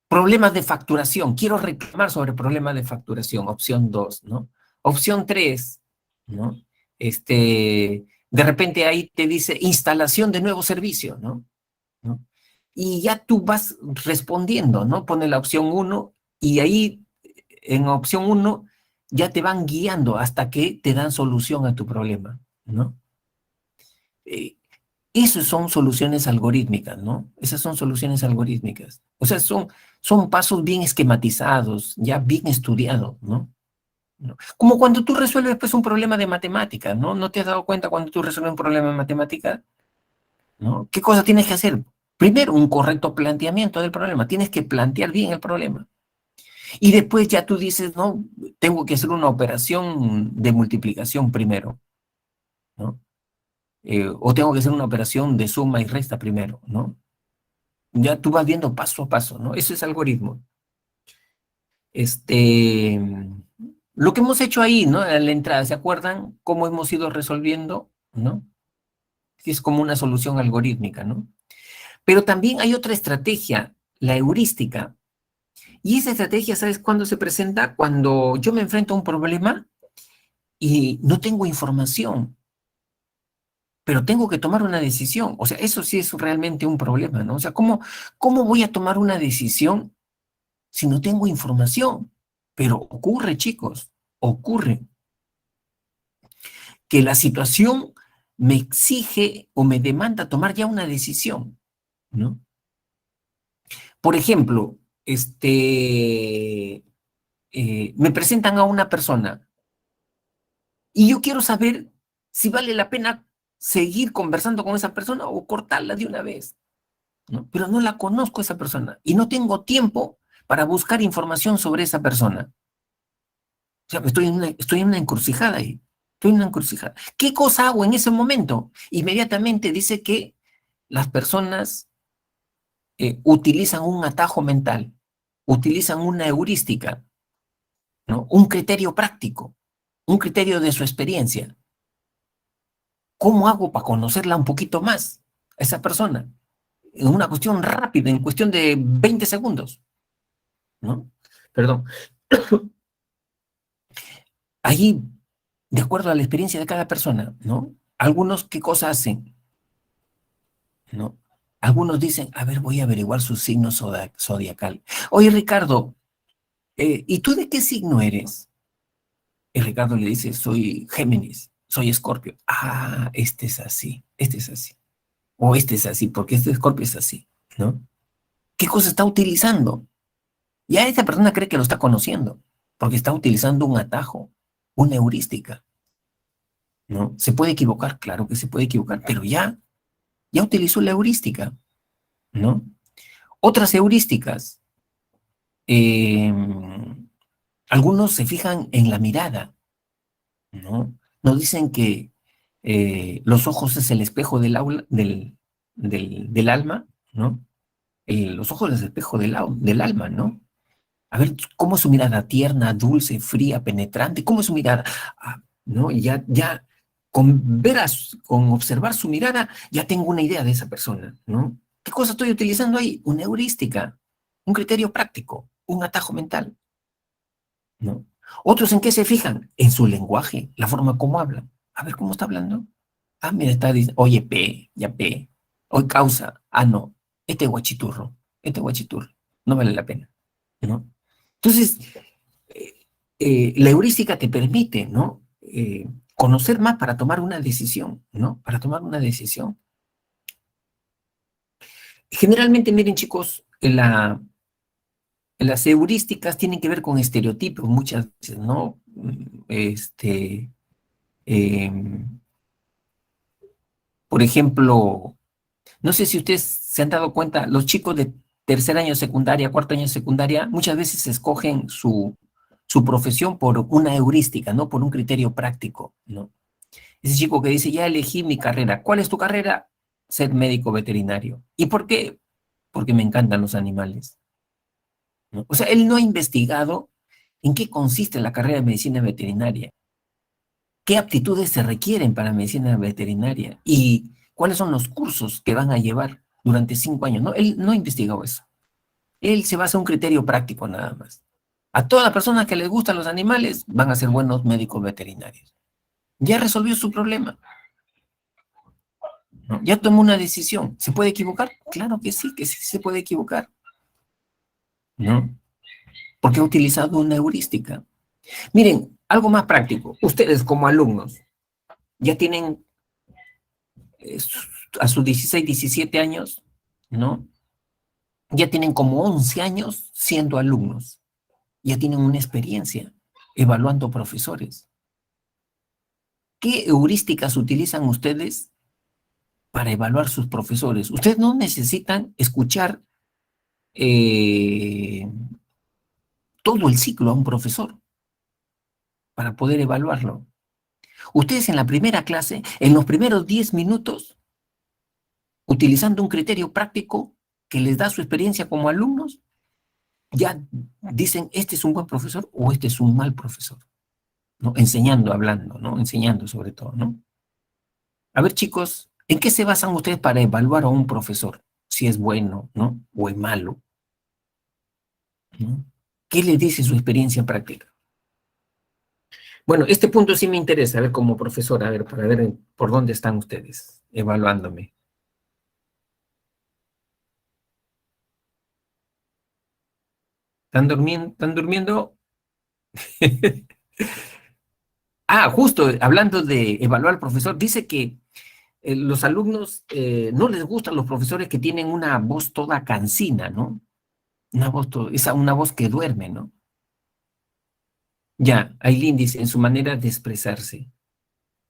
problemas de facturación, quiero reclamar sobre problemas de facturación, opción 2, ¿no? Opción 3, ¿no? De repente ahí te dice instalación de nuevo servicio, ¿no? ¿No? Y ya tú vas respondiendo, ¿no? Pone la opción 1 y ahí en opción 1 ya te van guiando hasta que te dan solución a tu problema, ¿no? Eh, Esas son soluciones algorítmicas, ¿no? Esas son soluciones algorítmicas. O sea, son pasos bien esquematizados, ya bien estudiados, ¿no? ¿No? Como cuando tú resuelves pues, un problema de matemáticas, ¿no? ¿No te has dado cuenta cuando tú resuelves un problema de matemáticas? ¿No? ¿Qué cosa tienes que hacer? Primero, un correcto planteamiento del problema. Tienes que plantear bien el problema. Y después ya tú dices, no, tengo que hacer una operación de multiplicación primero, ¿no? O tengo que hacer una operación de suma y resta primero, ¿no? Ya tú vas viendo paso a paso, ¿no? Eso es algoritmo. Este, lo que hemos hecho ahí, ¿no? En la entrada, ¿se acuerdan cómo hemos ido resolviendo, ¿no? Es como una solución algorítmica, ¿no? Pero también hay otra estrategia, la heurística. Y esa estrategia, ¿sabes cuándo se presenta? Cuando yo me enfrento a un problema y no tengo información, pero tengo que tomar una decisión. O sea, eso sí es realmente un problema, ¿no? O sea, ¿cómo voy a tomar una decisión si no tengo información? Pero ocurre, chicos, ocurre que la situación me exige o me demanda tomar ya una decisión, ¿no? Por ejemplo, me presentan a una persona y yo quiero saber si vale la pena seguir conversando con esa persona o cortarla de una vez, ¿no? Pero no la conozco a esa persona y no tengo tiempo para buscar información sobre esa persona. O sea, estoy en una encrucijada ahí. Estoy en una encrucijada. ¿Qué cosa hago en ese momento? Inmediatamente dice que las personas utilizan un atajo mental, utilizan una heurística, ¿no? Un criterio práctico, un criterio de su experiencia. ¿Cómo hago para conocerla un poquito más, a esa persona? En una cuestión rápida, en cuestión de 20 segundos, ¿no? Perdón. Ahí, de acuerdo a la experiencia de cada persona, ¿no? Algunos, ¿qué cosa hacen? ¿No? Algunos dicen, a ver, voy a averiguar su signo zodiacal. Oye, Ricardo, ¿y tú de qué signo eres? Y Ricardo le dice, soy Géminis, soy Escorpio. Ah, este es así, este es así. O este es así, porque este Escorpio es así, ¿no? ¿Qué cosa está utilizando? Ya esa persona cree que lo está conociendo, porque está utilizando un atajo, una heurística, ¿no? ¿Se puede equivocar? Claro que se puede equivocar, pero ya utilizó la heurística, ¿no? Otras heurísticas, eh, algunos se fijan en la mirada, ¿no? Nos dicen que los ojos es el espejo del alma, ¿no? Los ojos es el espejo del alma, ¿no? A ver, ¿cómo es su mirada? Tierna, dulce, fría, penetrante. ¿Cómo es su mirada? Ah, ¿no? Y ya con observar su mirada, ya tengo una idea de esa persona, ¿no? ¿Qué cosa estoy utilizando ahí? Una heurística, un criterio práctico, un atajo mental, ¿no? Otros en qué se fijan? En su lenguaje, la forma como hablan. A ver, ¿cómo está hablando? Ah, mira, está diciendo, oye, ya P. Hoy causa. Ah, no, este guachiturro, no vale la pena, ¿no? Entonces, la heurística te permite, ¿no? Conocer más para tomar una decisión, ¿no? Para tomar una decisión. Generalmente, miren chicos, las heurísticas tienen que ver con estereotipos muchas veces, ¿no? Por ejemplo, no sé si ustedes se han dado cuenta, los chicos de tercer año de secundaria, cuarto año de secundaria, muchas veces escogen su profesión por una heurística, ¿no? Por un criterio práctico, ¿no? Ese chico que dice, ya elegí mi carrera. ¿Cuál es tu carrera? Ser médico veterinario. ¿Y por qué? Porque me encantan los animales, ¿no? O sea, él no ha investigado en qué consiste la carrera de medicina veterinaria, qué aptitudes se requieren para medicina veterinaria y cuáles son los cursos que van a llevar durante 5 años. No, él no ha investigado eso. Él se basa en un criterio práctico nada más. A todas las personas que les gustan los animales van a ser buenos médicos veterinarios. Ya resolvió su problema, ¿no? Ya tomó una decisión. ¿Se puede equivocar? Claro que sí se puede equivocar, ¿no? Porque ha utilizado una heurística. Miren, algo más práctico. Ustedes como alumnos ya tienen a sus 16, 17 años, ¿no? Ya tienen como 11 años siendo alumnos, ya tienen una experiencia evaluando profesores. ¿Qué heurísticas utilizan ustedes para evaluar sus profesores? Ustedes no necesitan escuchar todo el ciclo a un profesor para poder evaluarlo. Ustedes en la primera clase, en los primeros 10 minutos, utilizando un criterio práctico que les da su experiencia como alumnos, ya dicen, este es un buen profesor o este es un mal profesor, ¿no? Enseñando, hablando, ¿no? Enseñando sobre todo, ¿no? A ver, chicos, ¿en qué se basan ustedes para evaluar a un profesor? Si es bueno, ¿no? O es malo, ¿no? ¿Qué les dice su experiencia práctica? Bueno, este punto sí me interesa, a ver, como profesor, a ver, para ver por dónde están ustedes evaluándome. ¿Están durmiendo? ¿Están durmiendo? Ah, justo, hablando de evaluar al profesor, dice que los alumnos no les gustan los profesores que tienen una voz toda cansina, ¿no? Una voz que duerme, ¿no? Ya, Ailín dice, en su manera de expresarse,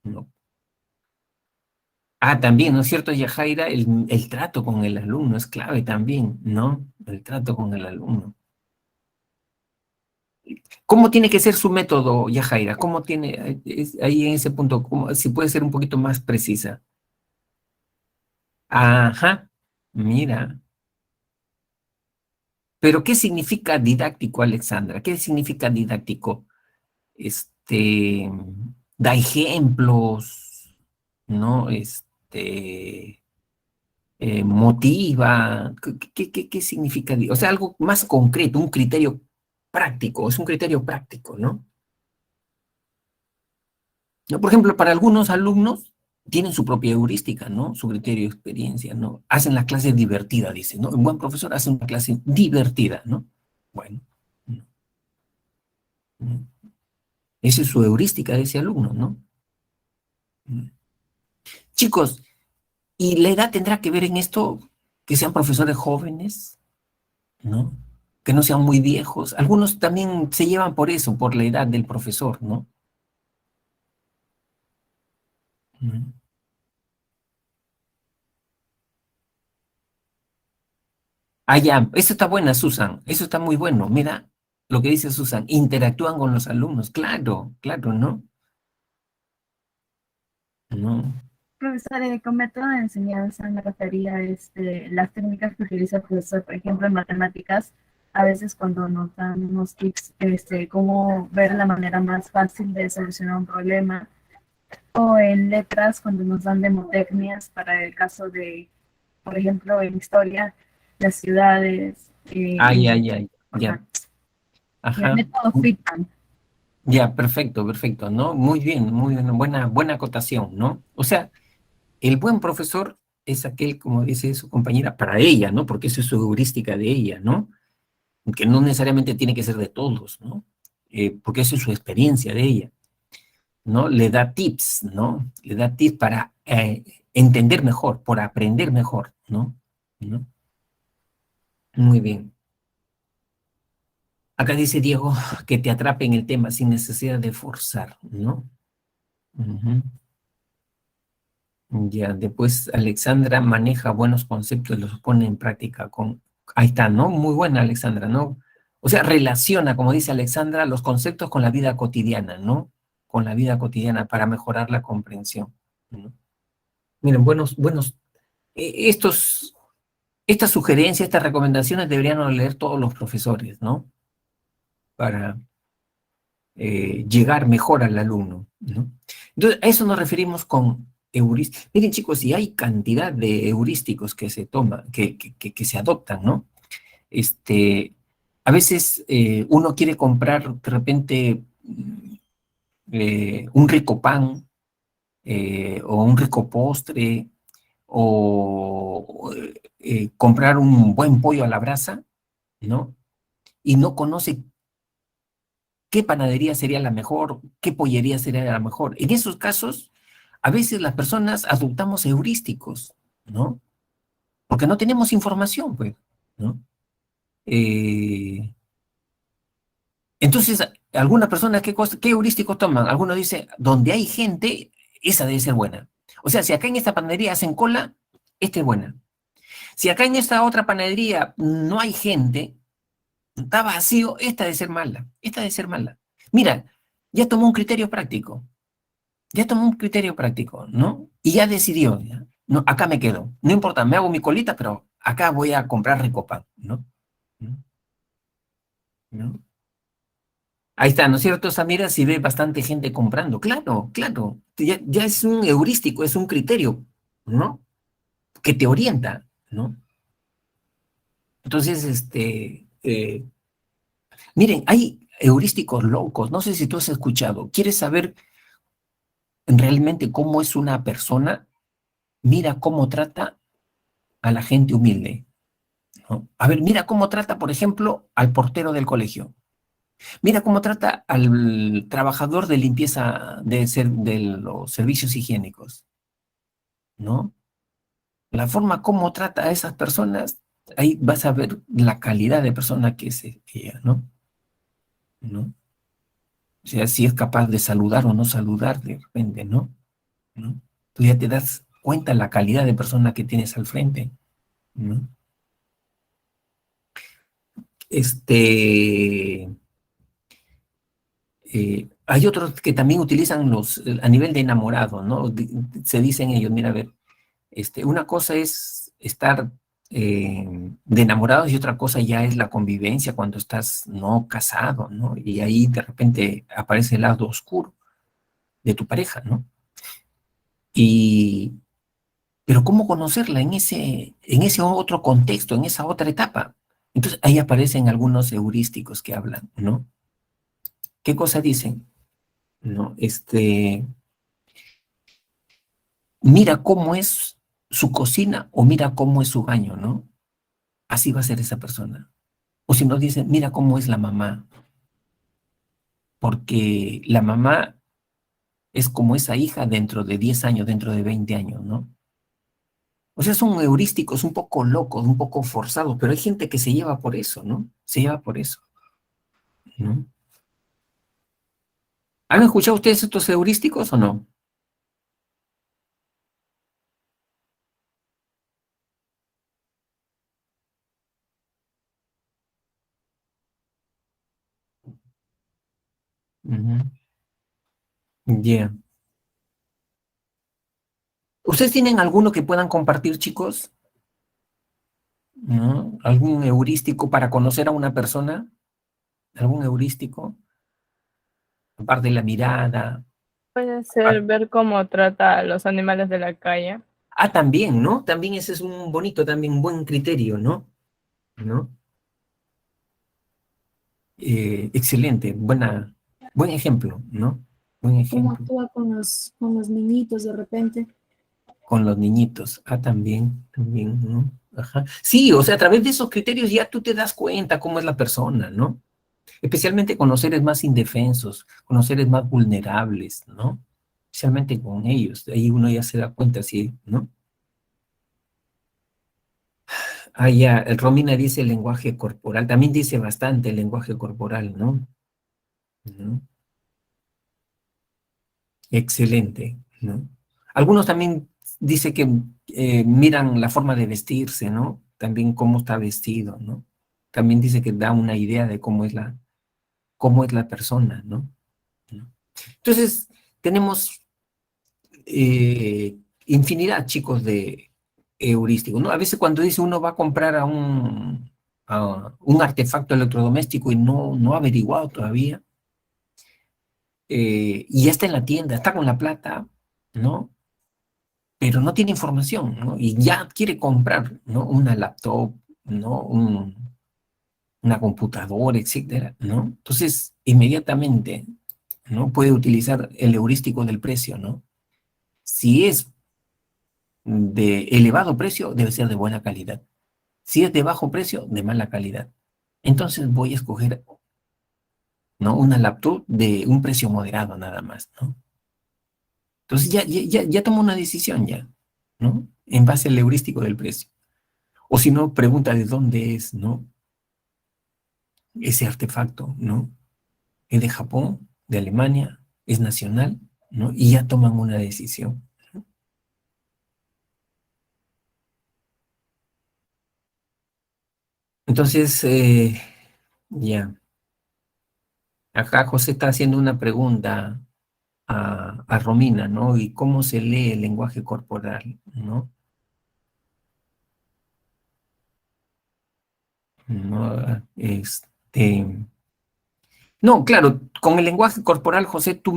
¿no? Ah, también, ¿no es cierto, Yajaira? El trato con el alumno es clave también, ¿no? El trato con el alumno. ¿Cómo tiene que ser su método, Yajaira? ¿Cómo tiene, ahí en ese punto, si puede ser un poquito más precisa? Ajá, mira. Pero, ¿qué significa didáctico, Alexandra? ¿Qué significa didáctico? Este, da ejemplos, ¿no? Motiva. ¿Qué significa? O sea, algo más concreto, un criterio práctico, es un criterio práctico, ¿no? ¿No? Por ejemplo, para algunos alumnos tienen su propia heurística, ¿no? Su criterio de experiencia, ¿no? Hacen la clase divertida, dicen, ¿no? Un buen profesor hace una clase divertida, ¿no? Bueno, ¿no? ¿No? Esa es su heurística de ese alumno, ¿no? ¿No? Chicos, ¿y la edad tendrá que ver en esto? Que sean profesores jóvenes, ¿no? Que no sean muy viejos. Algunos también se llevan por eso, por la edad del profesor, ¿no? ¿No? Ah, ya, eso está buena, Susan, eso está muy bueno. Mira lo que dice Susan, interactúan con los alumnos, claro, claro, ¿no? No. Profesor, con método de enseñanza me refería a las técnicas que utiliza el profesor, por ejemplo, en matemáticas, a veces cuando nos dan unos tips, cómo ver la manera más fácil de solucionar un problema, o en letras, cuando nos dan demotecnias para el caso de, por ejemplo, en historia, las ciudades, Ay, ay, ay, ya, el ajá. método Friedman. Ya, perfecto, perfecto, ¿no? Muy bien, buena acotación, ¿no? O sea, el buen profesor es aquel, como dice su compañera, para ella, ¿no? Porque esa es su heurística de ella, ¿no? Que no necesariamente tiene que ser de todos, ¿no? Porque esa es su experiencia de ella, ¿no? Le da tips, ¿no? Le da tips para entender mejor, por aprender mejor, ¿no? ¿No? Muy bien. Acá dice Diego que te atrape en el tema sin necesidad de forzar, ¿no? Ujú. Ya, después Alexandra maneja buenos conceptos y los pone en práctica con... Ahí está, ¿no? Muy buena Alexandra, ¿no? O sea, relaciona, como dice Alexandra, los conceptos con la vida cotidiana, ¿no? Con la vida cotidiana para mejorar la comprensión, ¿no? Miren, estas sugerencias, estas recomendaciones deberían leer todos los profesores, ¿no? Para llegar mejor al alumno, ¿no? Entonces, a eso nos referimos con heurísticos. Miren, chicos, si hay cantidad de heurísticos que se toman, que se adoptan, ¿no? A veces uno quiere comprar de repente un rico pan o un rico postre o comprar un buen pollo a la brasa, ¿no? Y no conoce qué panadería sería la mejor, qué pollería sería la mejor. En esos casos, a veces las personas adoptamos heurísticos, ¿no? Porque no tenemos información, pues, ¿no? Entonces, alguna persona, ¿qué heurísticos toman? Algunos dicen, donde hay gente, esa debe ser buena. O sea, si acá en esta panadería hacen cola, esta es buena. Si acá en esta otra panadería no hay gente, está vacío, esta debe ser mala. Esta debe ser mala. Mira, ya tomó un criterio práctico. Ya tomó un criterio práctico, ¿no? Y ya decidió, ¿ya? No, acá me quedo. No importa, me hago mi colita, pero acá voy a comprar rico pan, ¿no? ¿No? ¿No? Ahí está, ¿no es cierto, Samira? Si ve bastante gente comprando. Claro, claro. Ya es un heurístico, es un criterio, ¿no? Que te orienta, ¿no? Entonces, miren, hay heurísticos locos. No sé si tú has escuchado. ¿Quieres saber realmente cómo es una persona? Mira cómo trata a la gente humilde, ¿no? A ver, mira cómo trata, por ejemplo, al portero del colegio. Mira cómo trata al trabajador de limpieza de los servicios higiénicos, ¿no? La forma como trata a esas personas, ahí vas a ver la calidad de persona que es ella, ¿no? ¿No? O sea, si es capaz de saludar o no saludar de repente, ¿no? ¿No? Tú ya te das cuenta la calidad de persona que tienes al frente, ¿no? Este... hay otros que también utilizan a nivel de enamorado, ¿no? Se dicen ellos, mira, a ver, una cosa es estar de enamorados y otra cosa ya es la convivencia cuando estás no casado, ¿no? Y ahí de repente aparece el lado oscuro de tu pareja, ¿no? Y, pero ¿cómo conocerla en ese otro contexto, en esa otra etapa? Entonces ahí aparecen algunos heurísticos que hablan, ¿no? ¿Qué cosa dicen? ¿No? Mira cómo es su cocina o mira cómo es su baño, ¿no? Así va a ser esa persona. O si no dicen, mira cómo es la mamá, porque la mamá es como esa hija dentro de 10 años, dentro de 20 años, ¿no? O sea, son heurísticos un poco locos, un poco forzados, pero hay gente que se lleva por eso, ¿no? Se lleva por eso, ¿no? ¿Han escuchado ustedes estos heurísticos o no? Ujú. Yeah. ¿Ustedes tienen alguno que puedan compartir, chicos? ¿No? ¿Algún heurístico para conocer a una persona? ¿Algún heurístico? Aparte de la mirada. Puede ser ver cómo trata a los animales de la calle. Ah, también, ¿no? También ese es un bonito, también un buen criterio, ¿no? ¿No? Excelente, buen ejemplo, ¿no? Buen ¿Cómo ejemplo. actúa con los niñitos de repente? Con los niñitos. Ah, también, ¿no? Ajá. Sí, o sea, a través de esos criterios ya tú te das cuenta cómo es la persona, ¿no? Especialmente con los seres más indefensos, con los seres más vulnerables, ¿no? Especialmente con ellos. Ahí uno ya se da cuenta, sí, ¿no? Ah, ya, Romina dice el lenguaje corporal, también dice bastante el lenguaje corporal, ¿no? ¿No? Excelente, ¿no? Algunos también dice que miran la forma de vestirse, ¿no? También cómo está vestido, ¿no? También dice que da una idea de cómo es la persona, ¿no? ¿No? Entonces, tenemos infinidad, chicos, de heurísticos, ¿no? A veces cuando dice uno va a comprar a un artefacto electrodoméstico y no ha averiguado todavía, y ya está en la tienda, está con la plata, ¿no? Pero no tiene información, ¿no? Y ya quiere comprar, ¿no? Una laptop, ¿no? Una computadora, etcétera, ¿no? Entonces, inmediatamente, ¿no? Puede utilizar el heurístico del precio, ¿no? Si es de elevado precio, debe ser de buena calidad. Si es de bajo precio, de mala calidad. Entonces voy a escoger, ¿no? Una laptop de un precio moderado nada más, ¿no? Entonces ya tomo una decisión ya, ¿no? en base al heurístico del precio. O si no, pregunta de dónde es, ¿no? Ese artefacto, ¿no? ¿Es de Japón, de Alemania, es nacional, ¿no? Y ya toman una decisión. Entonces, ya. Acá José está haciendo una pregunta a Romina, ¿no? ¿Y cómo se lee el lenguaje corporal, ¿no? ¿No? No, claro, con el lenguaje corporal, José, tú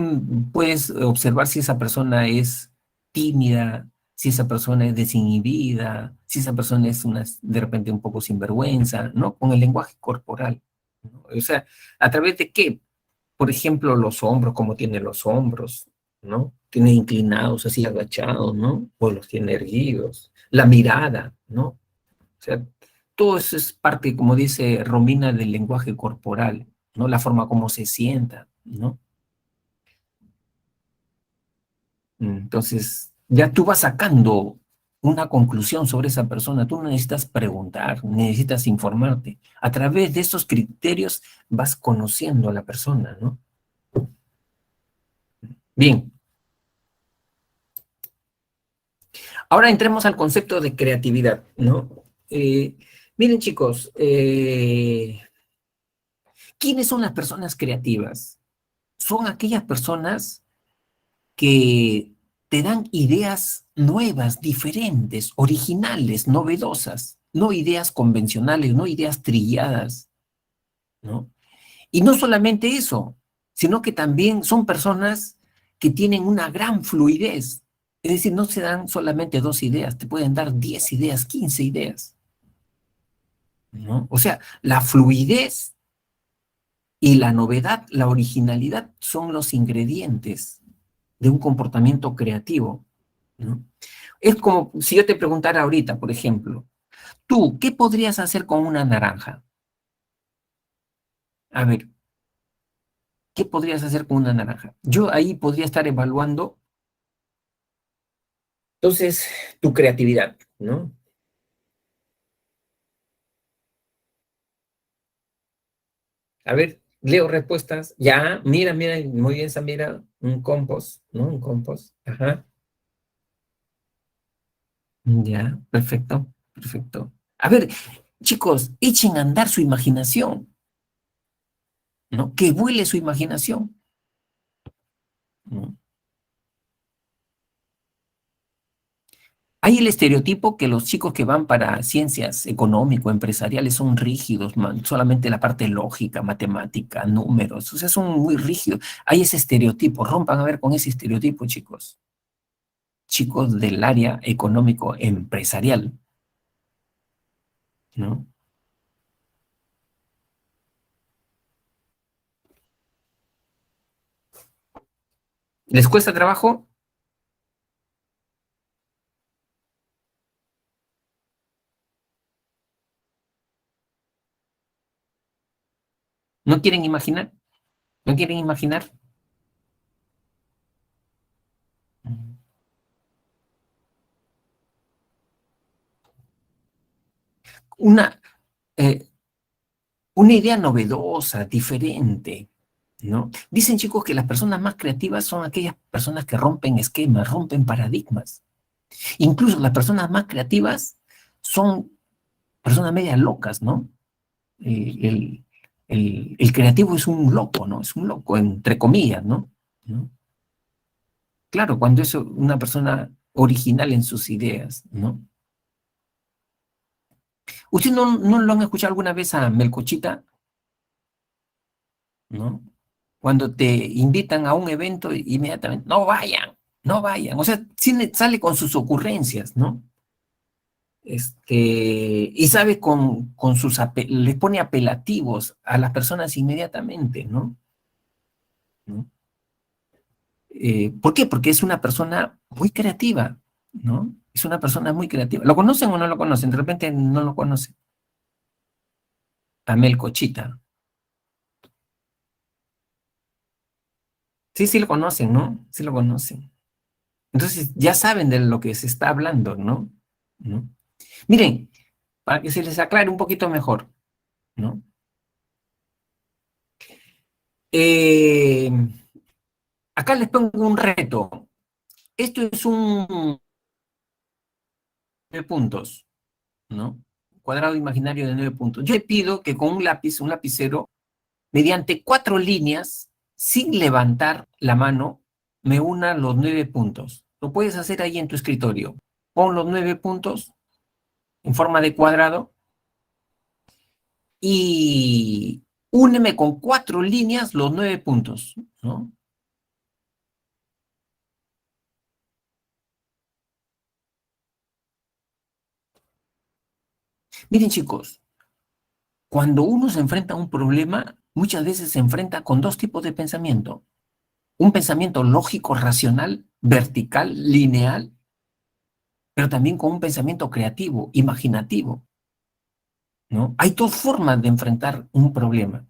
puedes observar si esa persona es tímida, si esa persona es desinhibida, si esa persona es de repente un poco sinvergüenza, ¿no? Con el lenguaje corporal, ¿no? O sea, ¿a través de qué? Por ejemplo, los hombros, cómo tiene los hombros, ¿no? Tiene inclinados, así agachados, ¿no? O los tiene erguidos. La mirada, ¿no? O sea, todo eso es parte, como dice Romina, del lenguaje corporal, ¿no? La forma como se sienta, ¿no? Entonces, ya tú vas sacando una conclusión sobre esa persona. Tú no necesitas preguntar, necesitas informarte. A través de esos criterios vas conociendo a la persona, ¿no? Bien. Ahora entremos al concepto de creatividad, ¿no? Miren, chicos, ¿quiénes son las personas creativas? Son aquellas personas que te dan ideas nuevas, diferentes, originales, novedosas, no ideas convencionales, no ideas trilladas, ¿no? Y no solamente eso, sino que también son personas que tienen una gran fluidez. Es decir, no se dan solamente 2 ideas, te pueden dar 10 ideas, 15 ideas, ¿no? O sea, la fluidez y la novedad, la originalidad son los ingredientes de un comportamiento creativo, ¿no? Es como si yo te preguntara ahorita, por ejemplo, tú, ¿qué podrías hacer con una naranja? A ver, ¿qué podrías hacer con una naranja? Yo ahí podría estar evaluando, entonces, tu creatividad, ¿no? A ver, leo respuestas. Ya, mira, mira, muy bien, Samira, un compost, ¿no? Un compost, ajá. Ya, perfecto, perfecto. A ver, chicos, echen a andar su imaginación, ¿no? Que vuele su imaginación, ¿no? Hay el estereotipo que los chicos que van para ciencias económico-empresariales son rígidos, solamente la parte lógica, matemática, números, o sea, son muy rígidos. Hay ese estereotipo, rompan a ver con ese estereotipo, chicos. Chicos del área económico-empresarial, ¿no? ¿Les cuesta trabajo? ¿No quieren imaginar? ¿No quieren imaginar? Una, eh, una idea novedosa, diferente, ¿no? Dicen, chicos, que las personas más creativas son aquellas personas que rompen esquemas, rompen paradigmas. Incluso las personas más creativas son personas medias locas, ¿no? El, el creativo es un loco, ¿no? Es un loco, entre comillas, ¿no? ¿No? Claro, cuando es una persona original en sus ideas, ¿no? ¿Usted no lo han escuchado alguna vez a Melcochita? ¿No? Cuando te invitan a un evento, inmediatamente, no vayan, no vayan. O sea, sale con sus ocurrencias, ¿no? Y sabe con les pone apelativos a las personas inmediatamente, ¿no? ¿No? ¿Por qué? Porque es una persona muy creativa, ¿no? Es una persona muy creativa. ¿Lo conocen o no lo conocen? De repente no lo conocen. A Melcochita. Sí, sí lo conocen, ¿no? Sí lo conocen. Entonces ya saben de lo que se está hablando, ¿no? ¿no? Miren, para que se les aclare un poquito mejor, ¿no? Eh, Acá les pongo un reto. Esto es un 9 puntos, ¿no? Cuadrado imaginario de 9 puntos. Yo le pido que con un lápiz, un lapicero, mediante 4 líneas, sin levantar la mano, me una los 9 puntos. Lo puedes hacer ahí en tu escritorio. Pon los 9 puntos en forma de cuadrado y úneme con 4 líneas los 9 puntos, ¿no? Miren, chicos, cuando uno se enfrenta a un problema, muchas veces se enfrenta con dos tipos de pensamiento. Un pensamiento lógico, racional, vertical, lineal, pero también con un pensamiento creativo, imaginativo, ¿no? Hay dos formas de enfrentar un problema.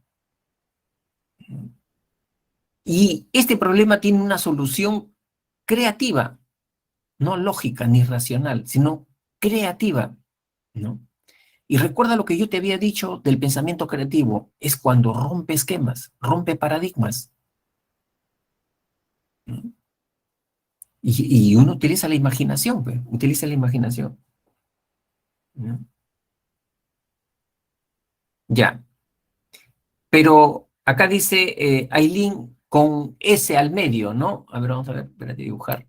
Y este problema tiene una solución creativa, no lógica ni racional, sino creativa, ¿no? Y recuerda lo que yo te había dicho del pensamiento creativo, es cuando rompe esquemas, rompe paradigmas, ¿no? Y uno utiliza la imaginación, pues, utiliza la imaginación, ¿no? Ya, pero acá dice Aileen con S al medio, ¿no? A ver, vamos a ver, espérate, dibujar.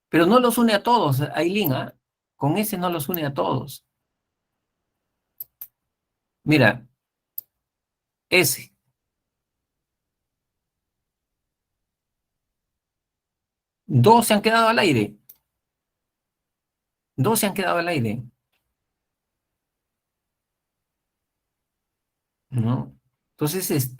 Pero no los une a todos, Aileen, ¿ah? Con S no los une a todos. Mira, S. Dos se han quedado al aire. Dos se han quedado al aire, ¿no? Entonces,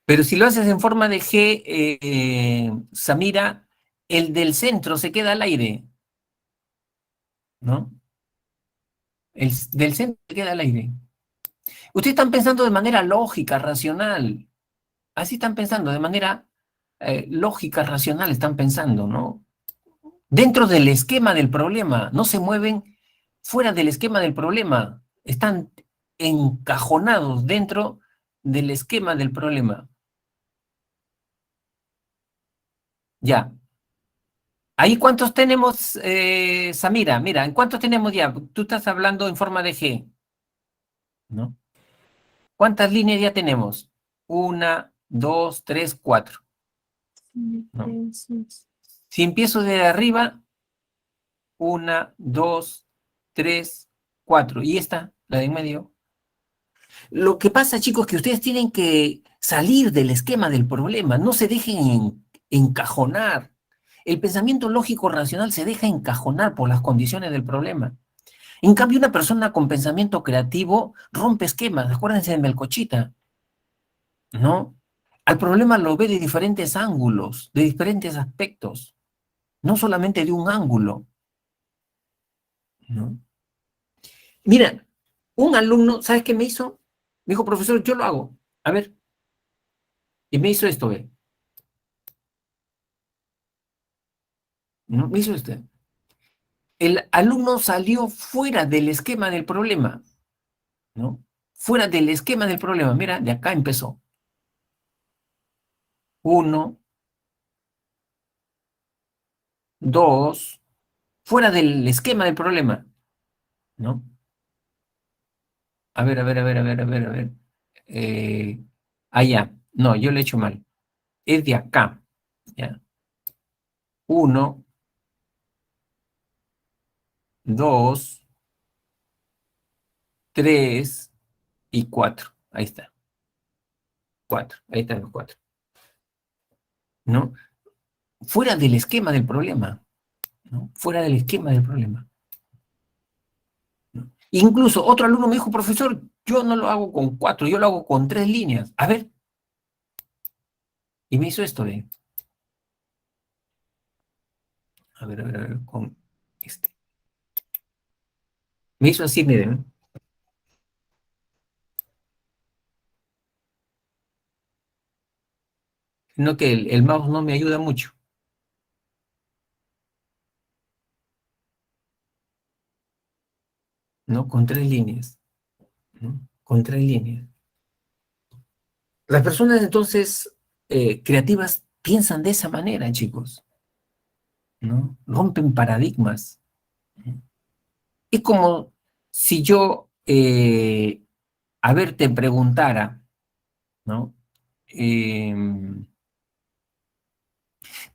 pero si lo haces en forma de G, Samira, el del centro se queda al aire, ¿no? El del centro se queda al aire. Ustedes están pensando de manera lógica, racional. Así están pensando, de manera lógica, racional están pensando, ¿no? Dentro del esquema del problema, no se mueven fuera del esquema del problema. Están encajonados dentro del esquema del problema. Ya. ¿Ahí cuántos tenemos, Samira? Mira, ¿en cuántos tenemos ya? Tú estás hablando en forma de G, ¿no? ¿Cuántas líneas ya tenemos? Una, dos, tres, cuatro, ¿no? Si empiezo de arriba, una, dos, tres, cuatro. ¿Y esta, la de en medio? Lo que pasa, chicos, es que ustedes tienen que salir del esquema del problema, no se dejen encajonar. El pensamiento lógico racional se deja encajonar por las condiciones del problema. En cambio, una persona con pensamiento creativo rompe esquemas. Acuérdense de Melcochita, ¿no? Al problema lo ve de diferentes ángulos, de diferentes aspectos, no solamente de un ángulo, ¿no? Mira, un alumno, ¿sabes qué me hizo? Me dijo, profesor, yo lo hago. A ver, y me hizo esto, ¿ve? ¿No? Me hizo esto. El alumno salió fuera del esquema del problema, ¿no? Fuera del esquema del problema. Mira, de acá empezó. Uno, dos, fuera del esquema del problema, ¿no? A ver, a ver, a ver, a ver, a ver, a ver. Allá. No, yo le he hecho mal. Es de acá. ¿Ya? Uno, dos, tres y cuatro. Ahí está. Cuatro. Ahí están los cuatro. ¿No? Fuera del esquema del problema, ¿no? Fuera del esquema del problema, ¿no? Incluso otro alumno me dijo, profesor, yo no lo hago con cuatro, yo lo hago con tres líneas. A ver. Y me hizo esto, ¿ve? A ver, con este. Me hizo así, miren. no que el mouse no me ayuda mucho. ¿No? Con 3 líneas. ¿No? Con 3 líneas. Las personas entonces creativas piensan de esa manera, chicos, ¿no? Rompen paradigmas. Es como si yo, a ver, te preguntara, ¿no?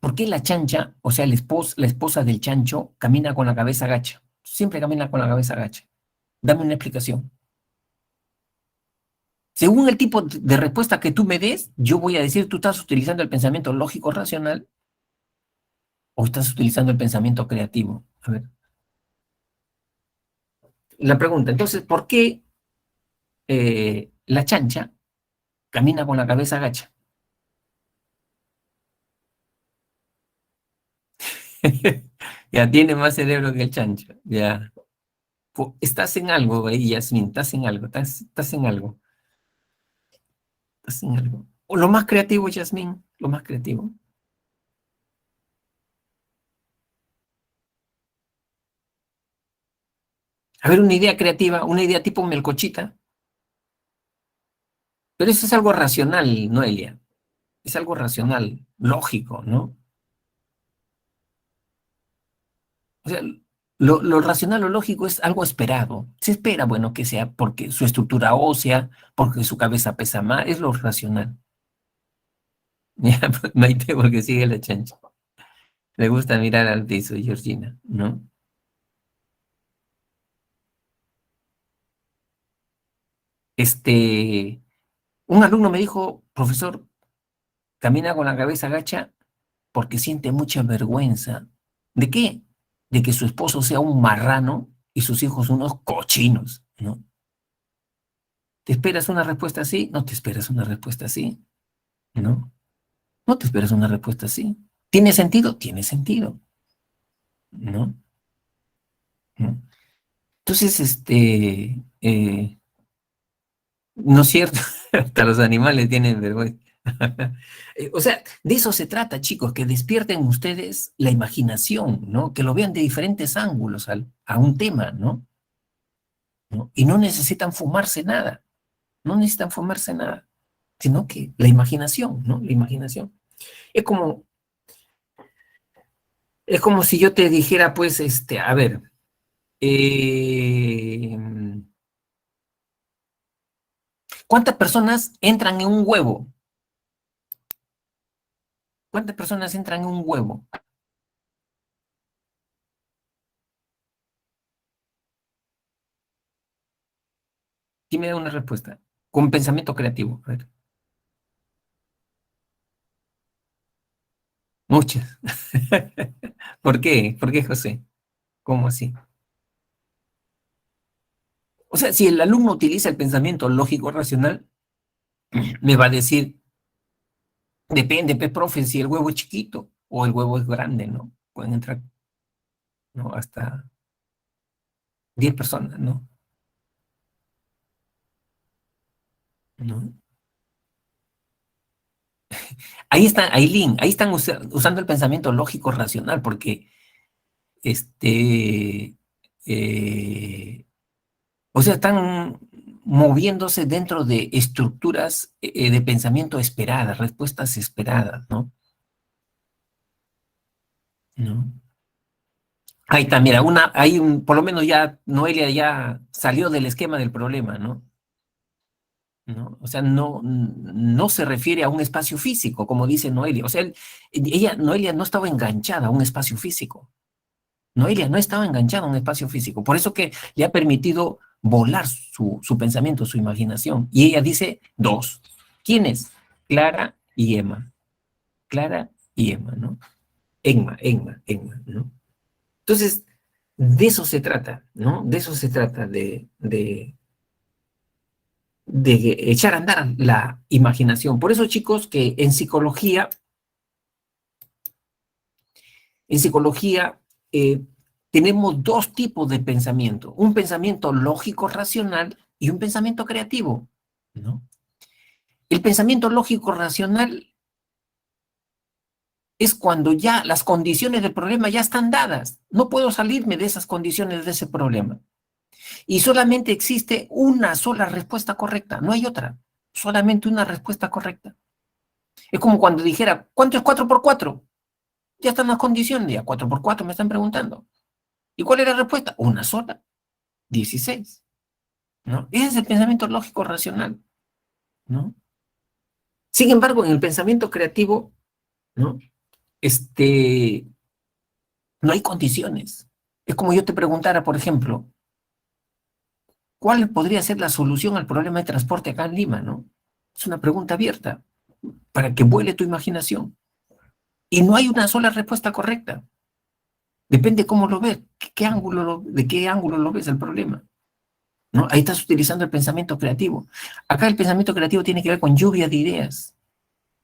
¿Por qué la chancha, o sea, la esposa del chancho, camina con la cabeza agacha? Siempre camina con la cabeza agacha. Dame una explicación. Según el tipo de respuesta que tú me des, yo voy a decir, tú estás utilizando el pensamiento lógico racional o estás utilizando el pensamiento creativo. A ver. La pregunta, entonces, ¿por qué la chancha camina con la cabeza agacha? Ya tiene más cerebro que el chancho. Ya. Estás en algo, Yasmin, estás en algo, estás en algo. Estás en algo. O lo más creativo, Yasmin, lo más creativo. A ver, una idea creativa, una idea tipo melcochita. Pero eso es algo racional, Noelia. Es algo racional, lógico, ¿no? O sea, lo racional o lógico es algo esperado. Se espera, bueno, que sea porque su estructura ósea, porque su cabeza pesa más, es lo racional. Ya, pues, Maite, porque sigue la chancha. Le gusta mirar al piso, Georgina, ¿no? Un alumno me dijo, profesor, camina con la cabeza agacha porque siente mucha vergüenza. ¿De qué? De que su esposo sea un marrano y sus hijos unos cochinos, ¿no? ¿Te esperas una respuesta así? No te esperas una respuesta así, ¿no? No te esperas una respuesta así. ¿Tiene sentido? Tiene sentido, ¿no? ¿No? Entonces, no es cierto, hasta los animales tienen vergüenza. O sea, de eso se trata, chicos, que despierten ustedes la imaginación, ¿no? Que lo vean de diferentes ángulos a un tema, ¿no? ¿No? Y no necesitan fumarse nada, no necesitan fumarse nada, sino que la imaginación, ¿no? La imaginación. Es como, es como si yo te dijera, pues, a ver, eh, ¿cuántas personas entran en un huevo? ¿Cuántas personas entran en un huevo? ¿Quién me da una respuesta? Con pensamiento creativo. A ver. Muchas. ¿Por qué? ¿Por qué, José? ¿Cómo así? O sea, si el alumno utiliza el pensamiento lógico racional, me va a decir, depende, profe, si el huevo es chiquito o el huevo es grande, ¿no? Pueden entrar, ¿no? Hasta 10 personas, ¿no? ¿No? Ahí está, Aileen, ahí están usando el pensamiento lógico racional, porque o sea, están moviéndose dentro de estructuras de pensamiento esperadas, respuestas esperadas, ¿no? ¿No? Ahí está, mira, por lo menos ya Noelia ya salió del esquema del problema, ¿no? ¿No? O sea, no se refiere a un espacio físico, como dice Noelia. O sea, Noelia no estaba enganchada a un espacio físico. Noelia no estaba enganchada a un espacio físico. Por eso que le ha permitido volar su pensamiento, su imaginación. Y ella dice dos. ¿Quiénes? Clara y Emma. Clara y Emma, ¿no? Emma, ¿no? Entonces, de eso se trata, ¿no? De eso se trata, de echar a andar la imaginación. Por eso, chicos, que en psicología tenemos dos tipos de pensamiento, un pensamiento lógico racional y un pensamiento creativo, ¿no? El pensamiento lógico racional es cuando ya las condiciones del problema ya están dadas. No puedo salirme de esas condiciones de ese problema. Y solamente existe una sola respuesta correcta, no hay otra. Solamente una respuesta correcta. Es como cuando dijera, ¿cuánto es 4 por 4? Ya están las condiciones, ya 4 por 4 me están preguntando. ¿Y cuál es la respuesta? Una sola, 16. ¿No? Ese es el pensamiento lógico racional, ¿no? Sin embargo, en el pensamiento creativo, ¿no? No hay condiciones. Es como yo te preguntara, por ejemplo, ¿cuál podría ser la solución al problema de transporte acá en Lima, ¿no? Es una pregunta abierta para que vuele tu imaginación. Y no hay una sola respuesta correcta. Depende cómo lo ves, de qué ángulo lo ves el problema, ¿no? Ahí estás utilizando el pensamiento creativo. Acá el pensamiento creativo tiene que ver con lluvia de ideas,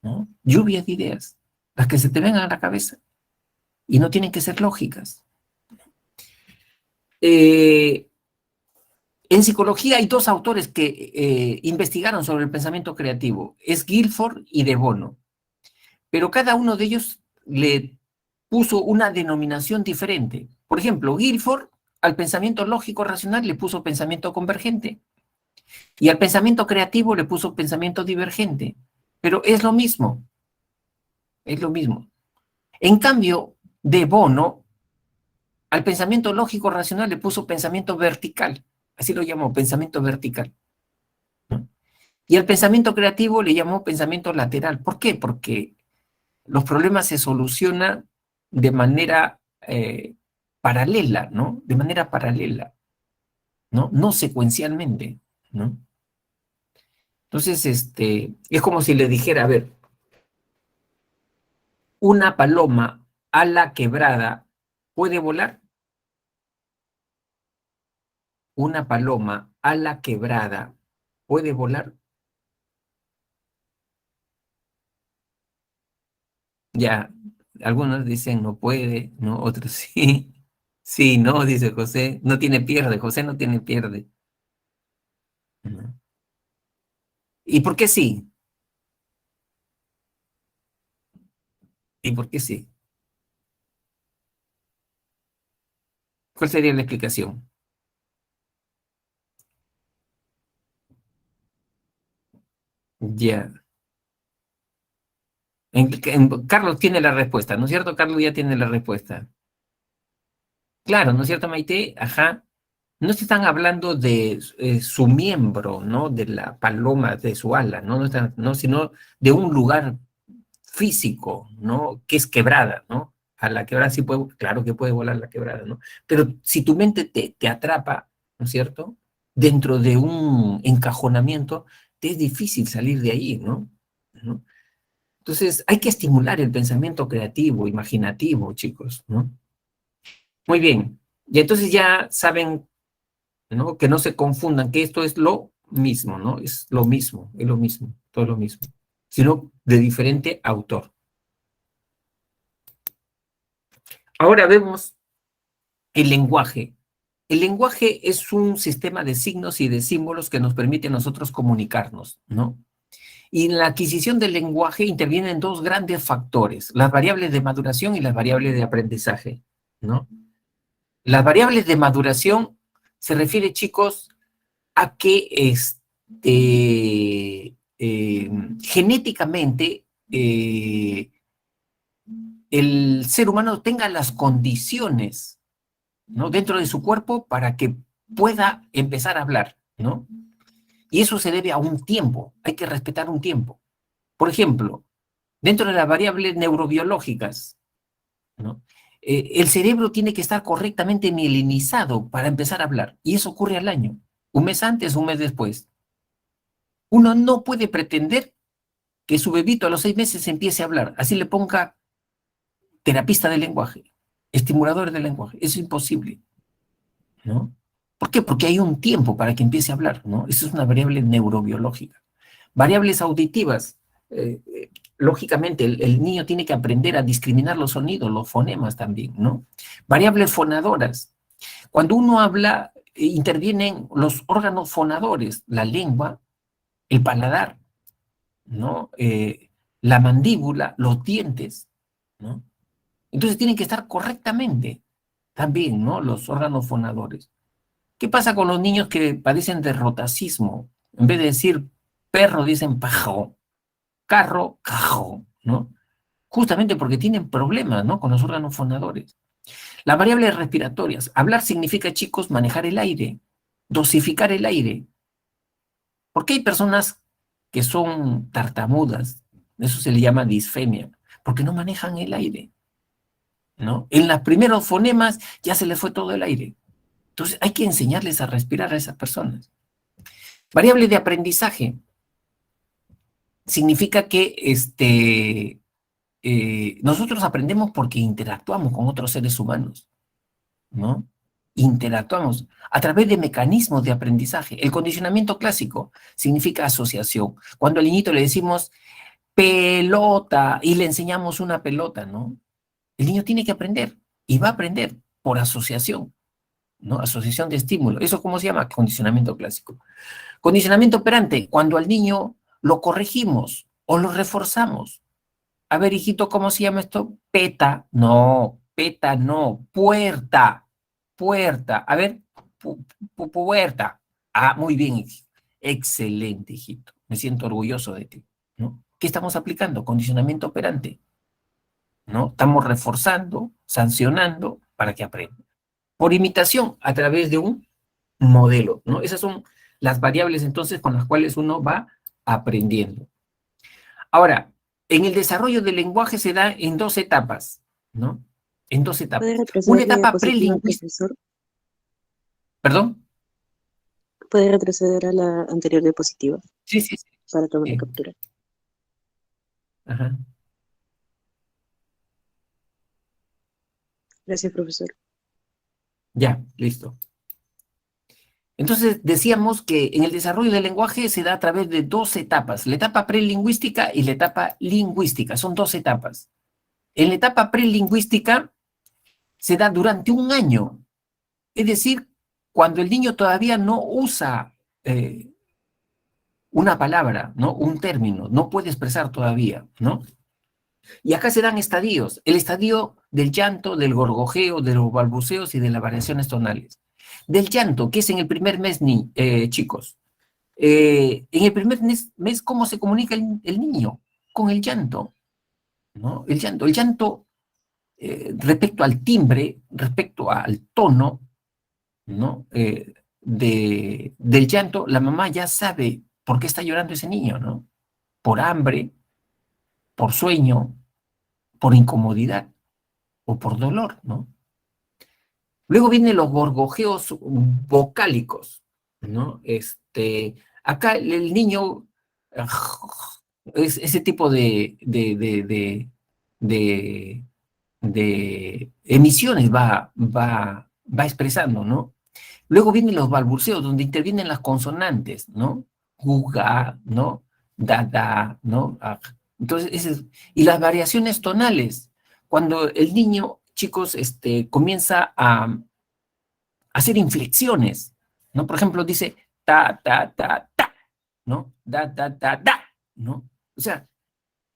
¿no? Lluvia de ideas, las que se te vengan a la cabeza y no tienen que ser lógicas. En psicología hay dos autores que investigaron sobre el pensamiento creativo, es Guilford y De Bono, pero cada uno de ellos le puso una denominación diferente. Por ejemplo, Guilford al pensamiento lógico racional le puso pensamiento convergente y al pensamiento creativo le puso pensamiento divergente, pero es lo mismo, es lo mismo. En cambio, De Bono al pensamiento lógico racional le puso pensamiento vertical, así lo llamó, pensamiento vertical, ¿no? Y al pensamiento creativo le llamó pensamiento lateral. ¿Por qué? Porque los problemas se solucionan de manera paralela, ¿no? De manera paralela, ¿no? No secuencialmente, ¿no? Entonces, es como si le dijera, a ver, una paloma ala quebrada puede volar. Una paloma ala quebrada puede volar. Ya, algunos dicen no puede, ¿no? Otros sí. Sí, no, dice José. No tiene pierde, José no tiene pierde. ¿No? ¿Y por qué sí? ¿Y por qué sí? ¿Cuál sería la explicación? Ya. Carlos tiene la respuesta, ¿no es cierto? Carlos ya tiene la respuesta. Claro, ¿no es cierto, Maite? Ajá. No se están hablando de su miembro, ¿no? De la paloma, de su ala, ¿no? No, sino de un lugar físico, ¿no? Que es quebrada, ¿no? A la quebrada sí puede, claro que puede volar la quebrada, ¿no? Pero si tu mente te atrapa, ¿no es cierto? Dentro de un encajonamiento, te es difícil salir de ahí, ¿no? ¿No? Entonces, hay que estimular el pensamiento creativo, imaginativo, chicos, ¿no? Muy bien. Y entonces ya saben, ¿no? Que no se confundan, que esto es lo mismo, ¿no? Es lo mismo, todo lo mismo, sino de diferente autor. Ahora vemos el lenguaje. El lenguaje es un sistema de signos y de símbolos que nos permite a nosotros comunicarnos, ¿no? Y en la adquisición del lenguaje intervienen dos grandes factores, las variables de maduración y las variables de aprendizaje, ¿no? Las variables de maduración se refiere, chicos, a que genéticamente el ser humano tenga las condiciones, ¿no? Dentro de su cuerpo para que pueda empezar a hablar, ¿no? Y eso se debe a un tiempo, hay que respetar un tiempo. Por ejemplo, dentro de las variables neurobiológicas, ¿no? El cerebro tiene que estar correctamente mielinizado para empezar a hablar, y eso ocurre al año, un mes antes, un mes después. Uno no puede pretender que su bebito a los 6 meses empiece a hablar, así le ponga terapista del lenguaje, estimulador del lenguaje, eso es imposible, ¿no? ¿Por qué? Porque hay un tiempo para que empiece a hablar, ¿no? Eso es una variable neurobiológica. Variables auditivas, lógicamente el niño tiene que aprender a discriminar los sonidos, los fonemas también, ¿no? Variables fonadoras. Cuando uno habla, intervienen los órganos fonadores, la lengua, el paladar, ¿no? La mandíbula, los dientes, ¿no? Entonces tienen que estar correctamente también, ¿no? Los órganos fonadores. ¿Qué pasa con los niños que padecen de rotacismo? En vez de decir perro, dicen pajo, carro, cajo, ¿no? Justamente porque tienen problemas, ¿no? Con los órganos fonadores. Las variables respiratorias. Hablar significa, chicos, manejar el aire, dosificar el aire. ¿Por qué hay personas que son tartamudas? Eso se le llama disfemia, porque no manejan el aire, ¿no? En los primeros fonemas ya se les fue todo el aire. Entonces hay que enseñarles a respirar a esas personas. Variable de aprendizaje. Significa que nosotros aprendemos porque interactuamos con otros seres humanos, ¿no? Interactuamos a través de mecanismos de aprendizaje. El condicionamiento clásico significa asociación. Cuando al niñito le decimos pelota y le enseñamos una pelota, ¿no? El niño tiene que aprender y va a aprender por asociación, ¿no? Asociación de estímulo. ¿Eso cómo se llama? Condicionamiento clásico. Condicionamiento operante, cuando al niño lo corregimos o lo reforzamos. A ver, hijito, ¿cómo se llama esto? Peta, no, puerta, puerta. A ver, puerta. Ah, muy bien, hijito. Excelente, hijito. Me siento orgulloso de ti, ¿no? ¿Qué estamos aplicando? Condicionamiento operante, ¿no? Estamos reforzando, sancionando para que aprenda. Por imitación, a través de un modelo, ¿no? Esas son las variables, entonces, con las cuales uno va aprendiendo. Ahora, en el desarrollo del lenguaje se da en dos etapas, ¿no? En dos etapas. ¿Puede retroceder Una la etapa diapositiva, prelingüística. profesor? ¿Perdón? ¿Puede retroceder a la anterior diapositiva Sí, sí, sí. para tomar la Sí. captura? Ajá. Gracias, profesor. Ya, listo. Entonces, decíamos que en el desarrollo del lenguaje se da a través de dos etapas, la etapa prelingüística y la etapa lingüística. Son dos etapas. En la etapa prelingüística se da durante un año, es decir, cuando el niño todavía no usa una palabra, ¿no? Un término, no puede expresar todavía, ¿no? Y acá se dan estadios, el estadio del llanto, del gorgojeo, de los balbuceos y de las variaciones tonales. Del llanto, que es en el primer mes, chicos. En el primer mes, ¿cómo se comunica el niño? Con el llanto, ¿no? El llanto respecto al timbre, respecto al tono, ¿no? Del llanto, la mamá ya sabe por qué está llorando ese niño, ¿no? Por hambre, por sueño, por incomodidad o por dolor, ¿no? Luego vienen los gorgojeos vocálicos, ¿no? Acá el niño, ese tipo de emisiones va expresando, ¿no? Luego vienen los balbuceos, donde intervienen las consonantes, ¿no? Juga, ¿no? Da, ¿no? Ah. Entonces, y las variaciones tonales, cuando el niño, chicos, comienza a hacer inflexiones, ¿no? Por ejemplo, dice ta, ta, ta, ta, ¿no? Da, da, ¿no? O sea,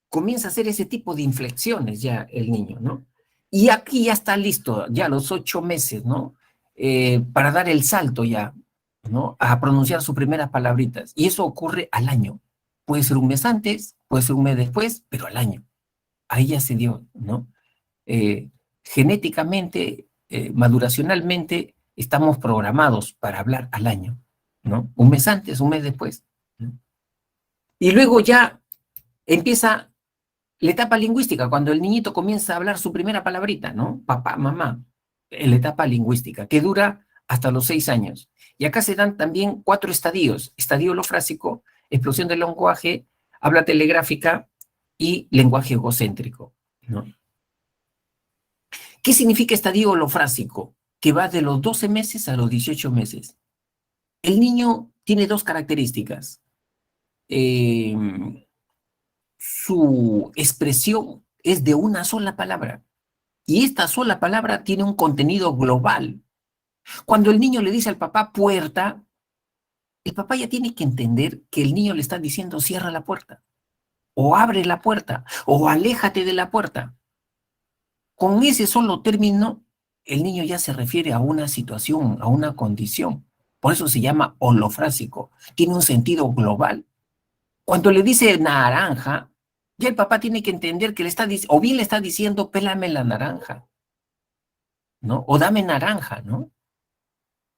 comienza a hacer ese tipo de inflexiones ya el niño, ¿no? Y aquí ya está listo, ya a los 8 meses, ¿no? Para dar el salto ya, ¿no? A pronunciar sus primeras palabritas. Y eso ocurre al año. Puede ser un mes antes, puede ser un mes después, pero al año. Ahí ya se dio, ¿no? Genéticamente, maduracionalmente, estamos programados para hablar al año, ¿no? Un mes antes, un mes después, ¿no? Y luego ya empieza la etapa lingüística, cuando el niñito comienza a hablar su primera palabrita, ¿no? Papá, mamá, en la etapa lingüística, que dura hasta los 6 años. Y acá se dan también 4 estadios: estadio holofrásico, explosión del lenguaje, habla telegráfica y lenguaje egocéntrico, ¿no? ¿Qué significa estadio holofrásico? Que va de los 12 meses a los 18 meses. El niño tiene 2 características. Su expresión es de una sola palabra. Y esta sola palabra tiene un contenido global. Cuando el niño le dice al papá puerta, el papá ya tiene que entender que el niño le está diciendo cierra la puerta, o abre la puerta, o aléjate de la puerta. Con ese solo término, el niño ya se refiere a una situación, a una condición. Por eso se llama holofrásico. Tiene un sentido global. Cuando le dice naranja, ya el papá tiene que entender que le está diciendo, o bien le está diciendo, pélame la naranja, ¿no? O dame naranja, ¿no?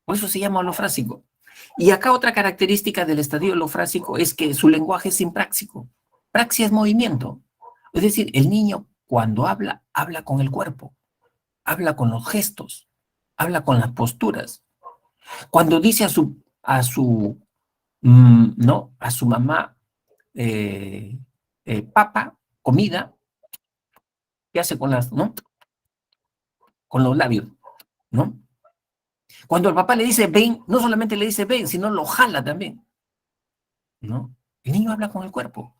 Por eso se llama holofrásico. Y acá otra característica del estadio holofrásico es que su lenguaje es simpráxico. Praxia es movimiento. Es decir, el niño cuando habla, habla con el cuerpo, habla con los gestos, habla con las posturas. Cuando dice no, a su mamá, papa, comida, ¿qué hace con las, no? Con los labios, ¿no? Cuando el papá le dice ven, no solamente le dice ven, sino lo jala también, ¿no? El niño habla con el cuerpo.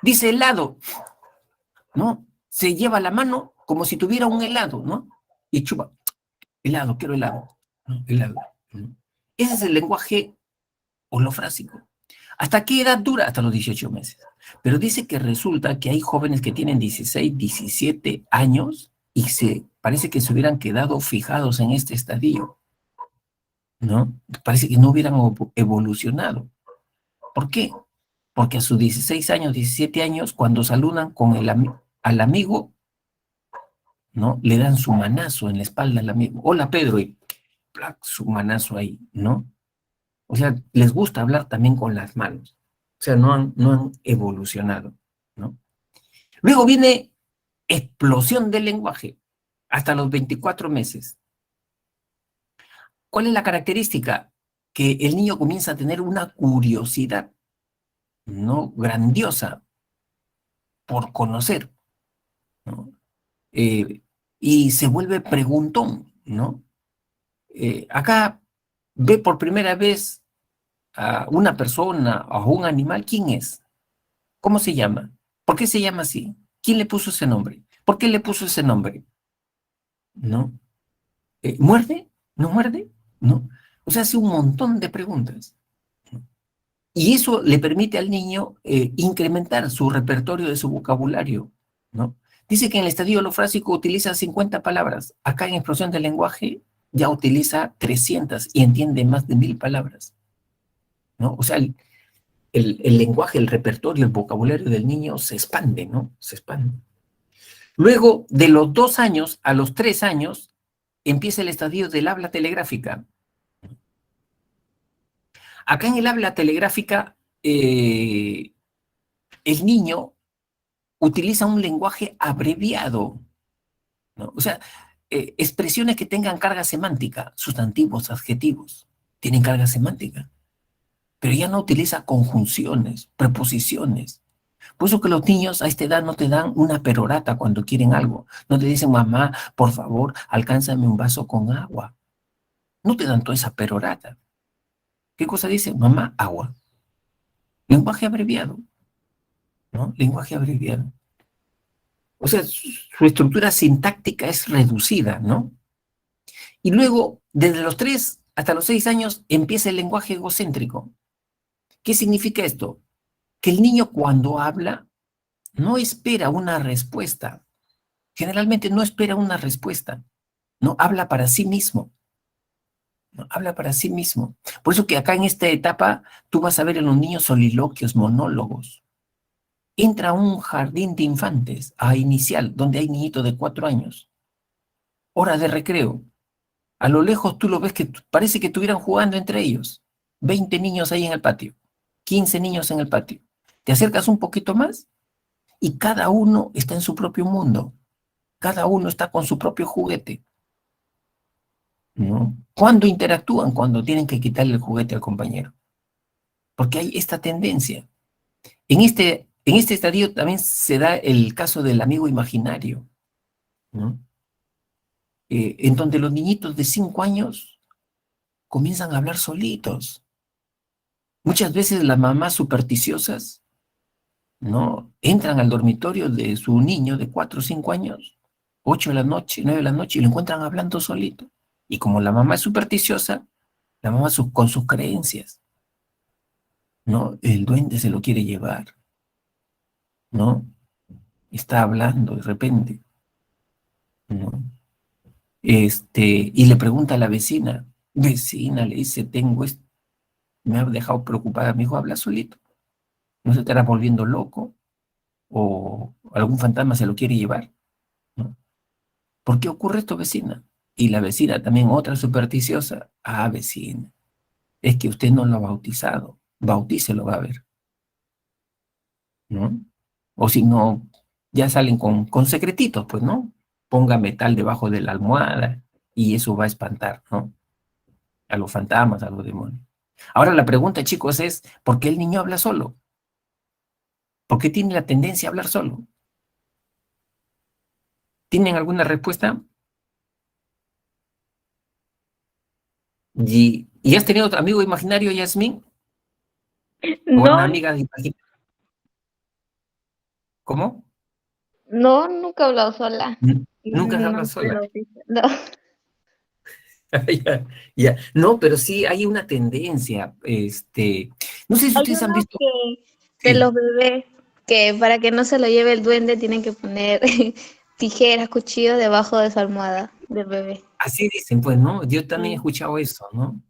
Dice helado, ¿no? Se lleva la mano como si tuviera un helado, ¿no? Y chupa, helado, quiero helado, ¿no? Helado, ¿no? Ese es el lenguaje holofrásico. ¿Hasta qué edad dura? Hasta los 18 meses. Pero dice que resulta que hay jóvenes que tienen 16, 17 años y parece que se hubieran quedado fijados en este estadio, ¿no? Parece que no hubieran evolucionado. ¿Por qué? Porque a sus 16 años, 17 años, cuando saludan con al amigo, ¿no? Le dan su manazo en la espalda al amigo. Hola, Pedro, y ¡plac! Su manazo ahí, ¿no? O sea, les gusta hablar también con las manos. O sea, no han evolucionado, ¿no? Luego viene explosión del lenguaje hasta los 24 meses. ¿Cuál es la característica? Que el niño comienza a tener una curiosidad, ¿no? Grandiosa por conocer, ¿no? Y se vuelve preguntón, ¿no? Acá ve por primera vez a una persona o a un animal, ¿quién es? ¿Cómo se llama? ¿Por qué se llama así? ¿Quién le puso ese nombre? ¿Por qué le puso ese nombre? ¿No? ¿Muerde? ¿No muerde? ¿No? O sea, hace un montón de preguntas. Y eso le permite al niño incrementar su repertorio de su vocabulario, ¿no? Dice que en el estadio holofrásico utiliza 50 palabras. Acá en explosión del lenguaje ya utiliza 300 y entiende más de 1000 palabras, ¿no? O sea, el lenguaje, el repertorio, el vocabulario del niño se expande, ¿no? Se expande. Luego, de los 2 años a los 3 años, empieza el estadio del habla telegráfica. Acá en el habla telegráfica, el niño utiliza un lenguaje abreviado, ¿no? O sea, expresiones que tengan carga semántica, sustantivos, adjetivos, tienen carga semántica, pero ya no utiliza conjunciones, preposiciones. Por eso que los niños a esta edad no te dan una perorata cuando quieren algo. No te dicen, mamá, por favor, alcánzame un vaso con agua. No te dan toda esa perorata. ¿Qué cosa dice? Mamá, agua. Lenguaje abreviado, ¿no? Lenguaje abreviado. O sea, su estructura sintáctica es reducida, ¿no? Y luego, desde los 3 hasta los 6 años, empieza el lenguaje egocéntrico. ¿Qué significa esto? Que el niño cuando habla no espera una respuesta. Generalmente no espera una respuesta. No habla para sí mismo. No habla para sí mismo. Por eso que acá en esta etapa tú vas a ver en los niños soliloquios, monólogos. Entra a un jardín de infantes, a inicial, donde hay niñitos de 4 años. Hora de recreo. A lo lejos tú lo ves que parece que estuvieran jugando entre ellos. 20 niños ahí en el patio. 15 niños en el patio. Te acercas un poquito más y cada uno está en su propio mundo. Cada uno está con su propio juguete, ¿no? ¿Cuándo interactúan? Cuando tienen que quitarle el juguete al compañero. Porque hay esta tendencia. En este estadio también se da el caso del amigo imaginario, ¿no? En donde los niñitos de 5 años comienzan a hablar solitos. Muchas veces las mamás supersticiosas, ¿no? Entran al dormitorio de su niño de 4 o 5 años, 8 de la noche, 9 de la noche, y lo encuentran hablando solito. Y como la mamá es supersticiosa, la mamá con sus creencias, ¿no? El duende se lo quiere llevar, ¿no? Está hablando de repente. ¿no? Y le pregunta a la vecina, vecina, le dice, me ha dejado preocupada, mi hijo habla solito, no se estará volviendo loco o algún fantasma se lo quiere llevar, ¿no? ¿Por qué ocurre esto, vecina? Y la vecina también, otra supersticiosa, vecina, es que usted no lo ha bautizado, bautícelo, va a ver, ¿no? O si no, ya salen con secretitos, pues, ¿no? Ponga metal debajo de la almohada y eso va a espantar, ¿no? A los fantasmas, a los demonios. Ahora la pregunta, chicos, es, ¿por qué el niño habla solo? ¿Por qué tiene la tendencia a hablar solo? ¿Tienen alguna respuesta? ¿Y has tenido otro amigo imaginario, Yasmín? ¿O una No, amiga imaginaria? ¿Cómo? no, nunca he hablado sola. Nunca has No hablado sé sola. lo que no. Ya, ya. No, pero sí hay una tendencia, no sé si Hay ustedes han uno visto, que de sí, los bebés que para que no se lo lleve el duende tienen que poner tijeras, cuchillos debajo de su almohada del bebé. así dicen, pues, ¿no? Yo también he Sí. escuchado eso, ¿no?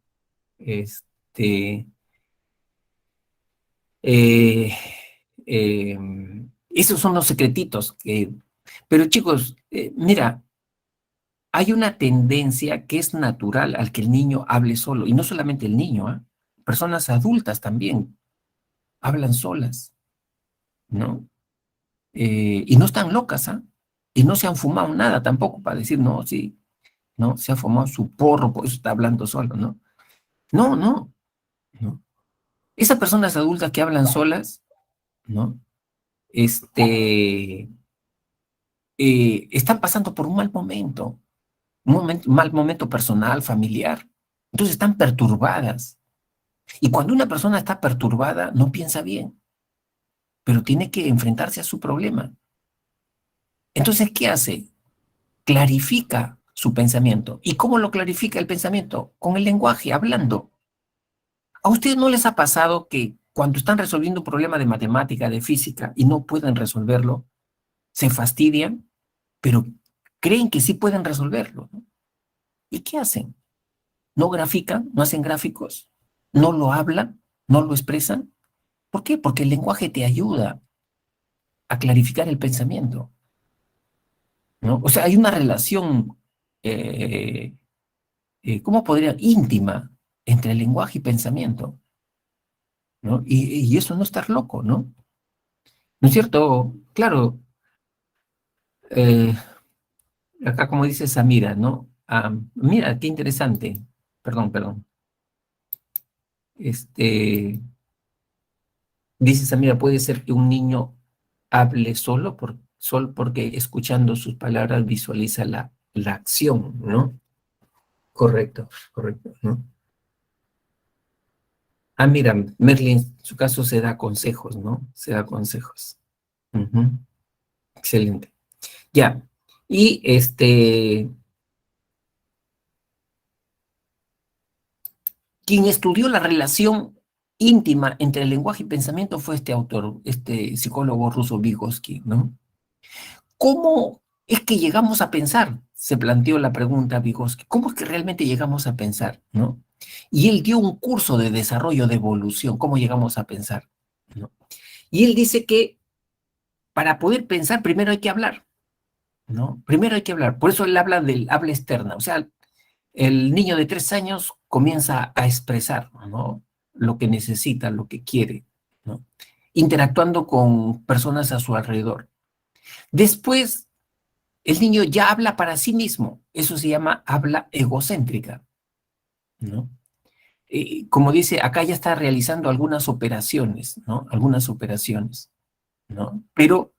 Este, eh, eh, esos son los secretitos pero chicos, mira, hay una tendencia que es natural al que el niño hable solo, y no solamente el niño, ¿ah? Personas adultas también hablan solas, ¿no? Y no están locas, ¿ah? Y no se han fumado nada tampoco para decir, no, sí, no, se ha fumado su porro, por eso está hablando solo, ¿no? No, no, no. Esas personas adultas que hablan solas, ¿no? Este, están pasando por un mal momento, mal momento personal, familiar. Entonces están perturbadas. Y cuando una persona está perturbada, no piensa bien, pero tiene que enfrentarse a su problema. Entonces, ¿qué hace? Clarifica su pensamiento. ¿Y cómo lo clarifica el pensamiento? Con el lenguaje, hablando. ¿A ustedes no les ha pasado que cuando están resolviendo un problema de matemática, de física, y no pueden resolverlo, se fastidian, pero creen que sí pueden resolverlo, ¿no? ¿Y qué hacen? ¿No grafican? ¿No hacen gráficos? ¿No lo hablan? ¿No lo expresan? ¿Por qué? Porque el lenguaje te ayuda a clarificar el pensamiento, ¿no? O sea, hay una relación, ¿cómo podría? Íntima entre el lenguaje y pensamiento, ¿no? Y eso no estar loco, ¿no? ¿No es cierto? Claro, eh, acá como dice Samira, ¿no? Mira, qué interesante. Perdón, perdón. Dice Samira, puede ser que un niño hable solo porque escuchando sus palabras visualiza la acción, ¿no? Correcto, correcto, ¿no? Mira, Merlin, en su caso se da consejos, ¿no? Se da consejos. Ujú, excelente. Ya. Y quien estudió la relación íntima entre el lenguaje y pensamiento fue este autor, este psicólogo ruso Vygotsky, ¿no? ¿Cómo es que llegamos a pensar? Se planteó la pregunta Vygotsky. ¿Cómo es que realmente llegamos a pensar, no? Y él dio un curso de desarrollo de evolución, ¿cómo llegamos a pensar? ¿No? Y él dice que para poder pensar primero hay que hablar, ¿no? Primero hay que hablar. Por eso él habla del habla externa. O sea, el niño de 3 años comienza a expresar, ¿no? Lo que necesita, lo que quiere, ¿no? Interactuando con personas a su alrededor. Después, el niño ya habla para sí mismo. Eso se llama habla egocéntrica, ¿no? Como dice, acá ya está realizando algunas operaciones, ¿no? Algunas operaciones, ¿no? Pero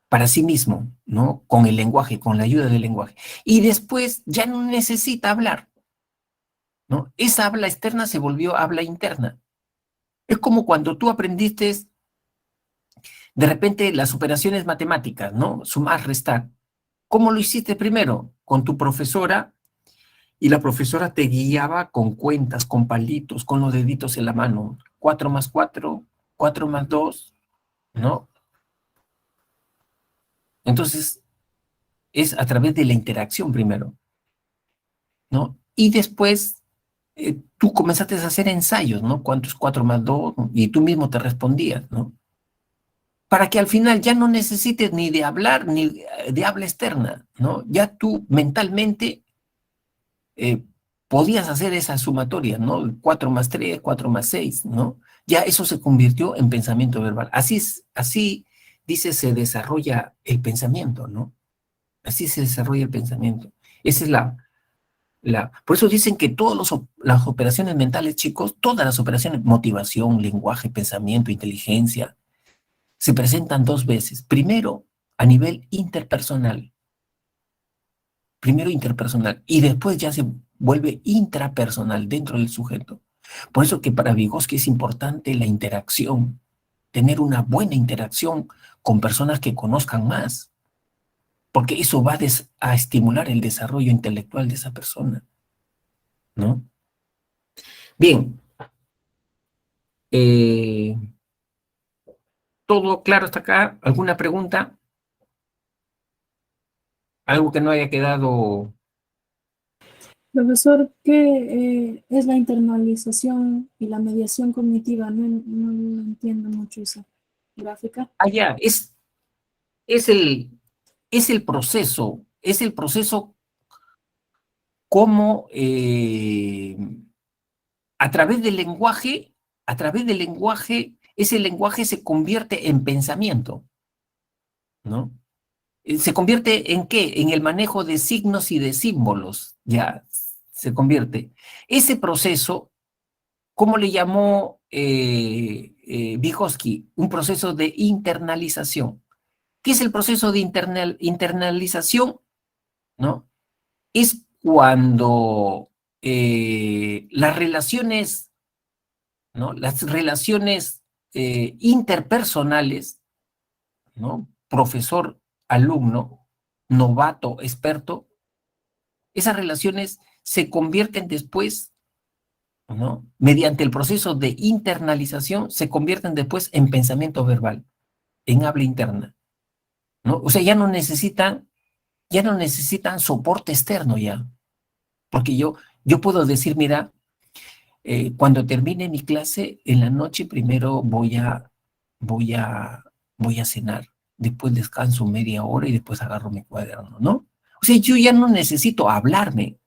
para sí mismo, ¿no? Con el lenguaje, con la ayuda del lenguaje. Y después ya no necesita hablar, ¿no? Esa habla externa se volvió habla interna. Es como cuando tú aprendiste de repente las operaciones matemáticas, ¿no? Sumar, restar. ¿Cómo lo hiciste primero? Con tu profesora, y la profesora te guiaba con cuentas, con palitos, con los deditos en la mano. 4 más 4, 4 más 2, ¿no? Entonces, Es a través de la interacción primero, ¿no? Y después tú comenzaste a hacer ensayos, ¿no? ¿Cuánto es 4 más 2? Y tú mismo te respondías, ¿no? Para que al final ya no necesites ni de hablar ni de habla externa, ¿no? Ya tú mentalmente podías hacer esa sumatoria, ¿no? 4 más 3, 4 más 6, ¿no? Ya eso se convirtió en pensamiento verbal. Así dice, se desarrolla el pensamiento, ¿no? Así se desarrolla el pensamiento. Esa es por eso dicen que todas las operaciones mentales, chicos, todas las operaciones, motivación, lenguaje, pensamiento, inteligencia, se presentan 2 veces. Primero, a nivel interpersonal. Primero interpersonal y después ya se vuelve intrapersonal dentro del sujeto. Por eso que para Vygotsky es importante la interacción, tener una buena interacción con personas que conozcan más, porque eso va a estimular el desarrollo intelectual de esa persona, ¿no? Bien. ¿Todo claro hasta acá? ¿Alguna pregunta? ¿Algo que no haya quedado? Profesor, ¿qué es la internalización y la mediación cognitiva? No entiendo mucho esa gráfica. Ya, es el proceso, como a través del lenguaje, ese lenguaje se convierte en pensamiento, ¿no? ¿Se convierte en qué? En el manejo de signos y de símbolos, ya se convierte. Ese proceso, ¿cómo le llamó Vygotsky? Un proceso de internalización. ¿Qué es el proceso de internalización? ¿No? Es cuando las relaciones, ¿no? Las relaciones interpersonales, ¿no? Profesor-alumno, novato, experto, esas relaciones se convierten después, ¿no? Mediante el proceso de internalización, se convierten después en pensamiento verbal, en habla interna, ¿no? O sea, ya no necesitan soporte externo ya, porque yo puedo decir, mira, cuando termine mi clase en la noche, primero voy a cenar, después descanso media hora y después agarro mi cuaderno, ¿no? O sea, yo ya no necesito hablarme,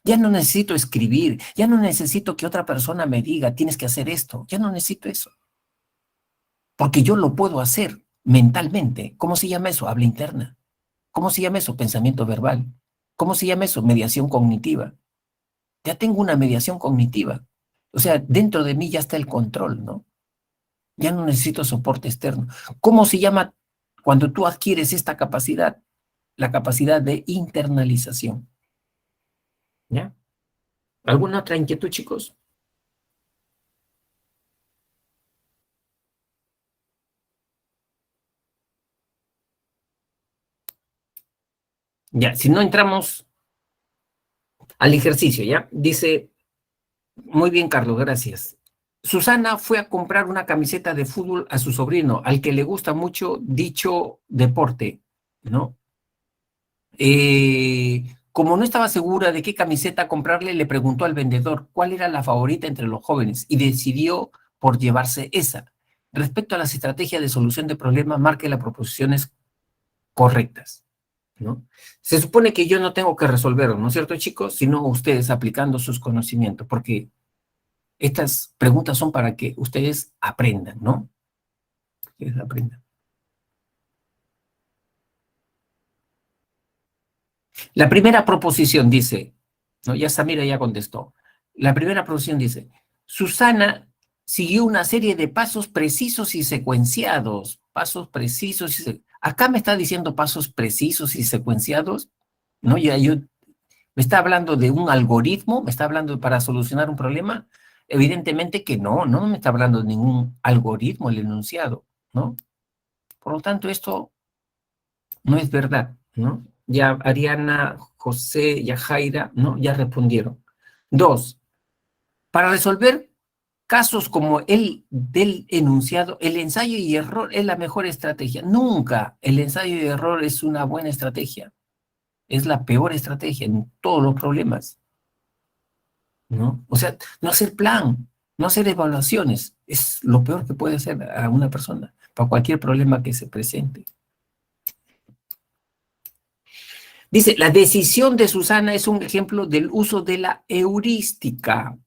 ya no necesito escribir, ya no necesito que otra persona me diga, tienes que hacer esto, ya no necesito eso, porque yo lo puedo hacer mentalmente. ¿Cómo se llama eso? Habla interna. ¿Cómo se llama eso? Pensamiento verbal. ¿Cómo se llama eso? Mediación cognitiva. Ya tengo una mediación cognitiva. O sea, dentro de mí ya está el control, ¿no? Ya no necesito soporte externo. ¿Cómo se llama cuando tú adquieres esta capacidad? La capacidad de internalización. ¿Ya? ¿Alguna otra inquietud, chicos? Ya, si no entramos al ejercicio, ¿ya? Dice, muy bien, Carlos, gracias. Susana fue a comprar una camiseta de fútbol a su sobrino, al que le gusta mucho dicho deporte, ¿no? Como no estaba segura de qué camiseta comprarle, le preguntó al vendedor cuál era la favorita entre los jóvenes y decidió por llevarse esa. Respecto a las estrategias de solución de problemas, marque las proposiciones correctas, ¿no? Se supone que yo no tengo que resolverlo, ¿no es cierto, chicos? Sino ustedes aplicando sus conocimientos, porque estas preguntas son para que ustedes aprendan, ¿no? Ustedes aprendan. La primera proposición dice, ¿no? Ya Samira ya contestó. La primera proposición dice, Susana siguió una serie de pasos precisos y secuenciados. Pasos precisos y acá me está diciendo pasos precisos y secuenciados, ¿no? Me está hablando de un algoritmo, me está hablando para solucionar un problema. Evidentemente que no me está hablando de ningún algoritmo el enunciado, ¿no? Por lo tanto, esto no es verdad, ¿no? Ya Ariana, José, Yajaira, ¿no? Ya respondieron. 2, para resolver casos como el del enunciado, el ensayo y error es la mejor estrategia. Nunca el ensayo y error es una buena estrategia. Es la peor estrategia en todos los problemas, ¿no? O sea, no hacer plan, no hacer evaluaciones, es lo peor que puede hacer a una persona para cualquier problema que se presente. Dice, la decisión de Susana es un ejemplo del uso de la heurística.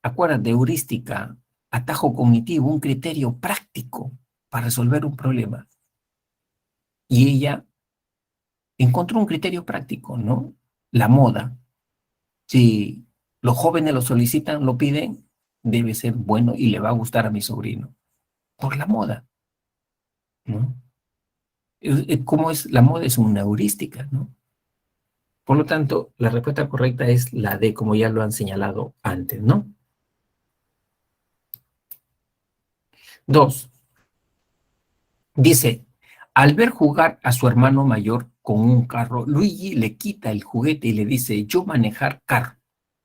Acuérdate, heurística, atajo cognitivo, un criterio práctico para resolver un problema. Y ella encontró un criterio práctico, ¿no? La moda. Si los jóvenes lo solicitan, lo piden, debe ser bueno y le va a gustar a mi sobrino. Por la moda, ¿no? ¿Cómo es? La moda es una heurística, ¿no? Por lo tanto, la respuesta correcta es la D, como ya lo han señalado antes, ¿no? 2. Dice, al ver jugar a su hermano mayor con un carro, Luigi le quita el juguete y le dice, yo manejar carro.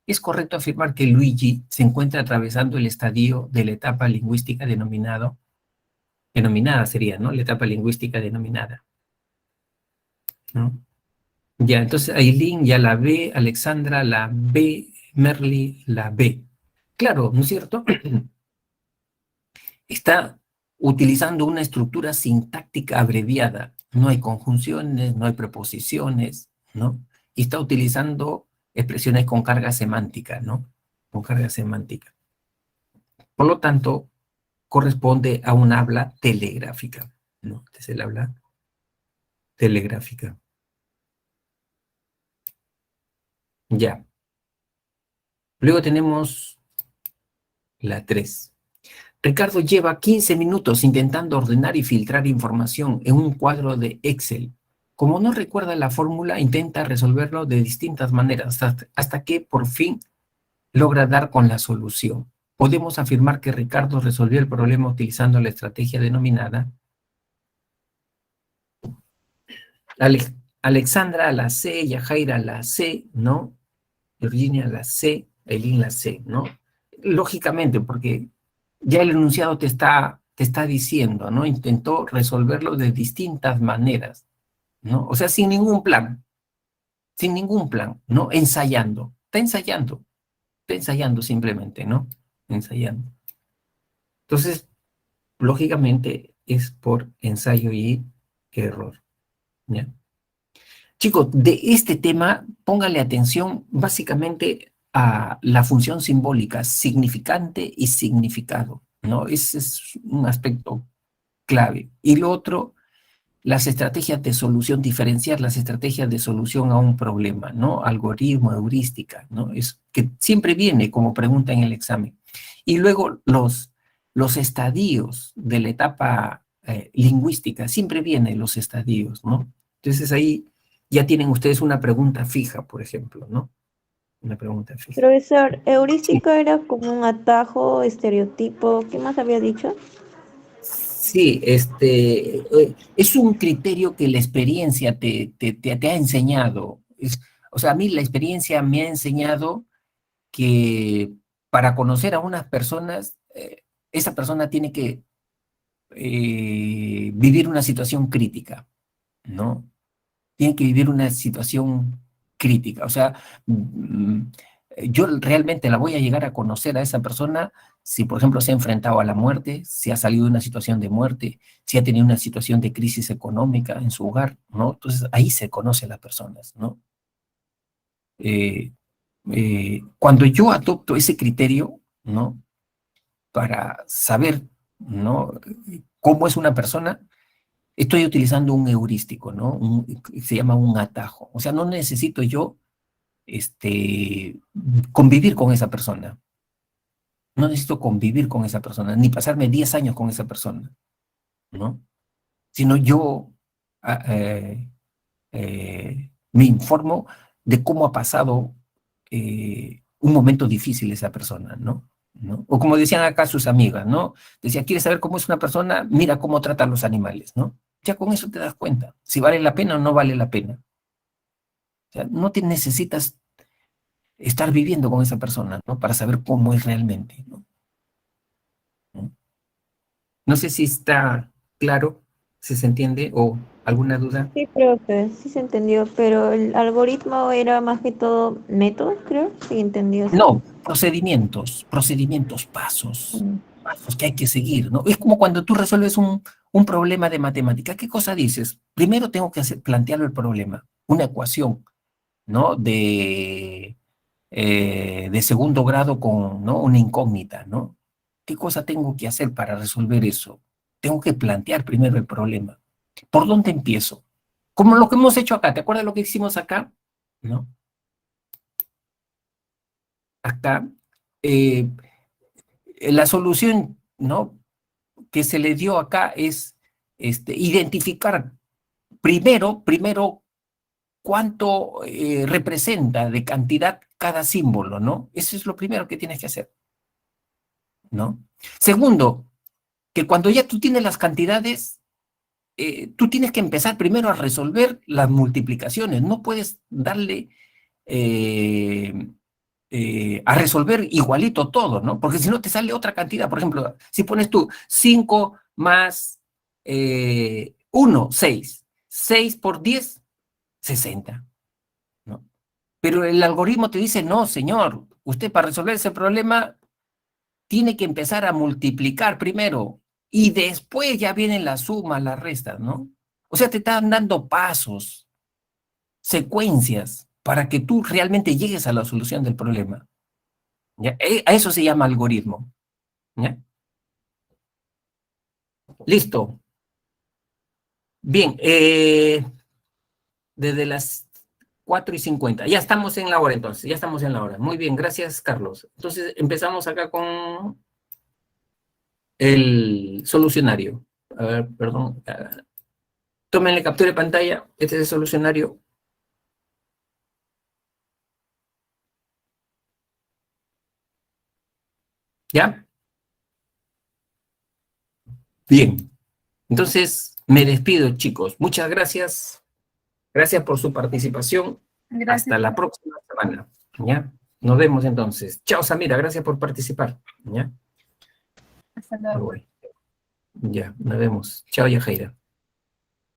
¿Es correcto afirmar que Luigi se encuentra atravesando el estadio de la etapa lingüística denominada sería, ¿no? La etapa lingüística denominada, ¿no? Ya, entonces Aileen ya la B, Alexandra la B, Merly la B. Claro, ¿no es cierto? Está utilizando una estructura sintáctica abreviada. No hay conjunciones, no hay preposiciones, ¿no? Y está utilizando expresiones con carga semántica, ¿no? Con carga semántica. Por lo tanto, corresponde a un habla telegráfica, ¿no? Es el habla telegráfica. Ya. Luego tenemos la 3. Ricardo lleva 15 minutos intentando ordenar y filtrar información en un cuadro de Excel. Como no recuerda la fórmula, intenta resolverlo de distintas maneras hasta que por fin logra dar con la solución. Podemos afirmar que Ricardo resolvió el problema utilizando la estrategia denominada Alexandra la C, Yajaira la C, ¿no? Virginia la C, Eileen la C, ¿no? Lógicamente, porque ya el enunciado te está diciendo, ¿no? Intentó resolverlo de distintas maneras, ¿no? O sea, sin ningún plan, ¿no? Está ensayando simplemente, ¿no? Ensayando. Entonces, lógicamente, es por ensayo y error, ¿ya? Chicos, de este tema, póngale atención básicamente a la función simbólica, significante y significado, ¿no? Ese es un aspecto clave. Y lo otro, las estrategias de solución, diferenciar las estrategias de solución a un problema, ¿no? Algoritmo, heurística, ¿no? Es que siempre viene como pregunta en el examen. Y luego los estadios de la etapa lingüística, siempre vienen los estadios, ¿no? Entonces ahí ya tienen ustedes una pregunta fija, por ejemplo, ¿no? Una pregunta fija. Profesor, heurística era como un atajo, estereotipo, ¿qué más había dicho? Sí, es un criterio que la experiencia te ha enseñado. O sea, a mí la experiencia me ha enseñado que para conocer a unas personas, esa persona tiene que vivir una situación crítica, ¿no? Tiene que vivir una situación crítica. O sea, yo realmente la voy a llegar a conocer a esa persona si, por ejemplo, se ha enfrentado a la muerte, si ha salido de una situación de muerte, si ha tenido una situación de crisis económica en su hogar, ¿no? Entonces, ahí se conoce a las personas, ¿no? Cuando yo adopto ese criterio, ¿no? Para saber, ¿no? Cómo es una persona, estoy utilizando un heurístico, ¿no? Se llama un atajo. O sea, no necesito yo convivir con esa persona. No necesito convivir con esa persona, ni pasarme 10 años con esa persona, ¿no? Sino yo me informo de cómo ha pasado un momento difícil esa persona, ¿no? O como decían acá sus amigas, ¿no? Decía, ¿quieres saber cómo es una persona? Mira cómo trata a los animales, ¿no? Ya con eso te das cuenta, si vale la pena o no vale la pena. O sea, no te necesitas estar viviendo con esa persona, ¿no? Para saber cómo es realmente, ¿no? No sé si está claro, si se entiende o ¿Alguna duda? Sí, creo que sí se entendió, pero el algoritmo era más que todo métodos, creo. Sí, entendió. No, procedimientos, pasos que hay que seguir, ¿no? Es como cuando tú resuelves un problema de matemática. ¿Qué cosa dices? Primero tengo que plantearlo el problema, una ecuación, ¿no? De segundo grado con, ¿no? Una incógnita, ¿no? ¿Qué cosa tengo que hacer para resolver eso? Tengo que plantear primero el problema. ¿Por dónde empiezo? Como lo que hemos hecho acá. ¿Te acuerdas lo que hicimos acá? ¿No? Acá, la solución, ¿no? Que se le dio acá es identificar primero cuánto representa de cantidad cada símbolo, ¿no? Eso es lo primero que tienes que hacer, ¿no? Segundo, que cuando ya tú tienes las cantidades, tú tienes que empezar primero a resolver las multiplicaciones. No puedes darle a resolver igualito todo, ¿no? Porque si no te sale otra cantidad. Por ejemplo, si pones tú 5 más 1, 6. 6 por 10, 60, ¿no? Pero el algoritmo te dice, no, señor, usted para resolver ese problema tiene que empezar a multiplicar primero y después ya vienen las sumas, las restas, ¿no? O sea, te están dando pasos, secuencias, para que tú realmente llegues a la solución del problema. ¿Ya? A eso se llama algoritmo. ¿Ya? Listo. Bien, desde las 4:50. Ya estamos en la hora entonces, ya estamos en la hora. Muy bien, gracias Carlos. Entonces empezamos acá con el solucionario. A ver, perdón. Tómenle captura de pantalla. Este es el solucionario. ¿Ya? Bien. Entonces, me despido, chicos. Muchas gracias. Gracias por su participación. Gracias. Hasta la próxima semana. ¿Ya? Nos vemos entonces. Chao, Samira. Gracias por participar. ¿Ya? Hasta luego. Ya, nos vemos. Chao, Yajaira.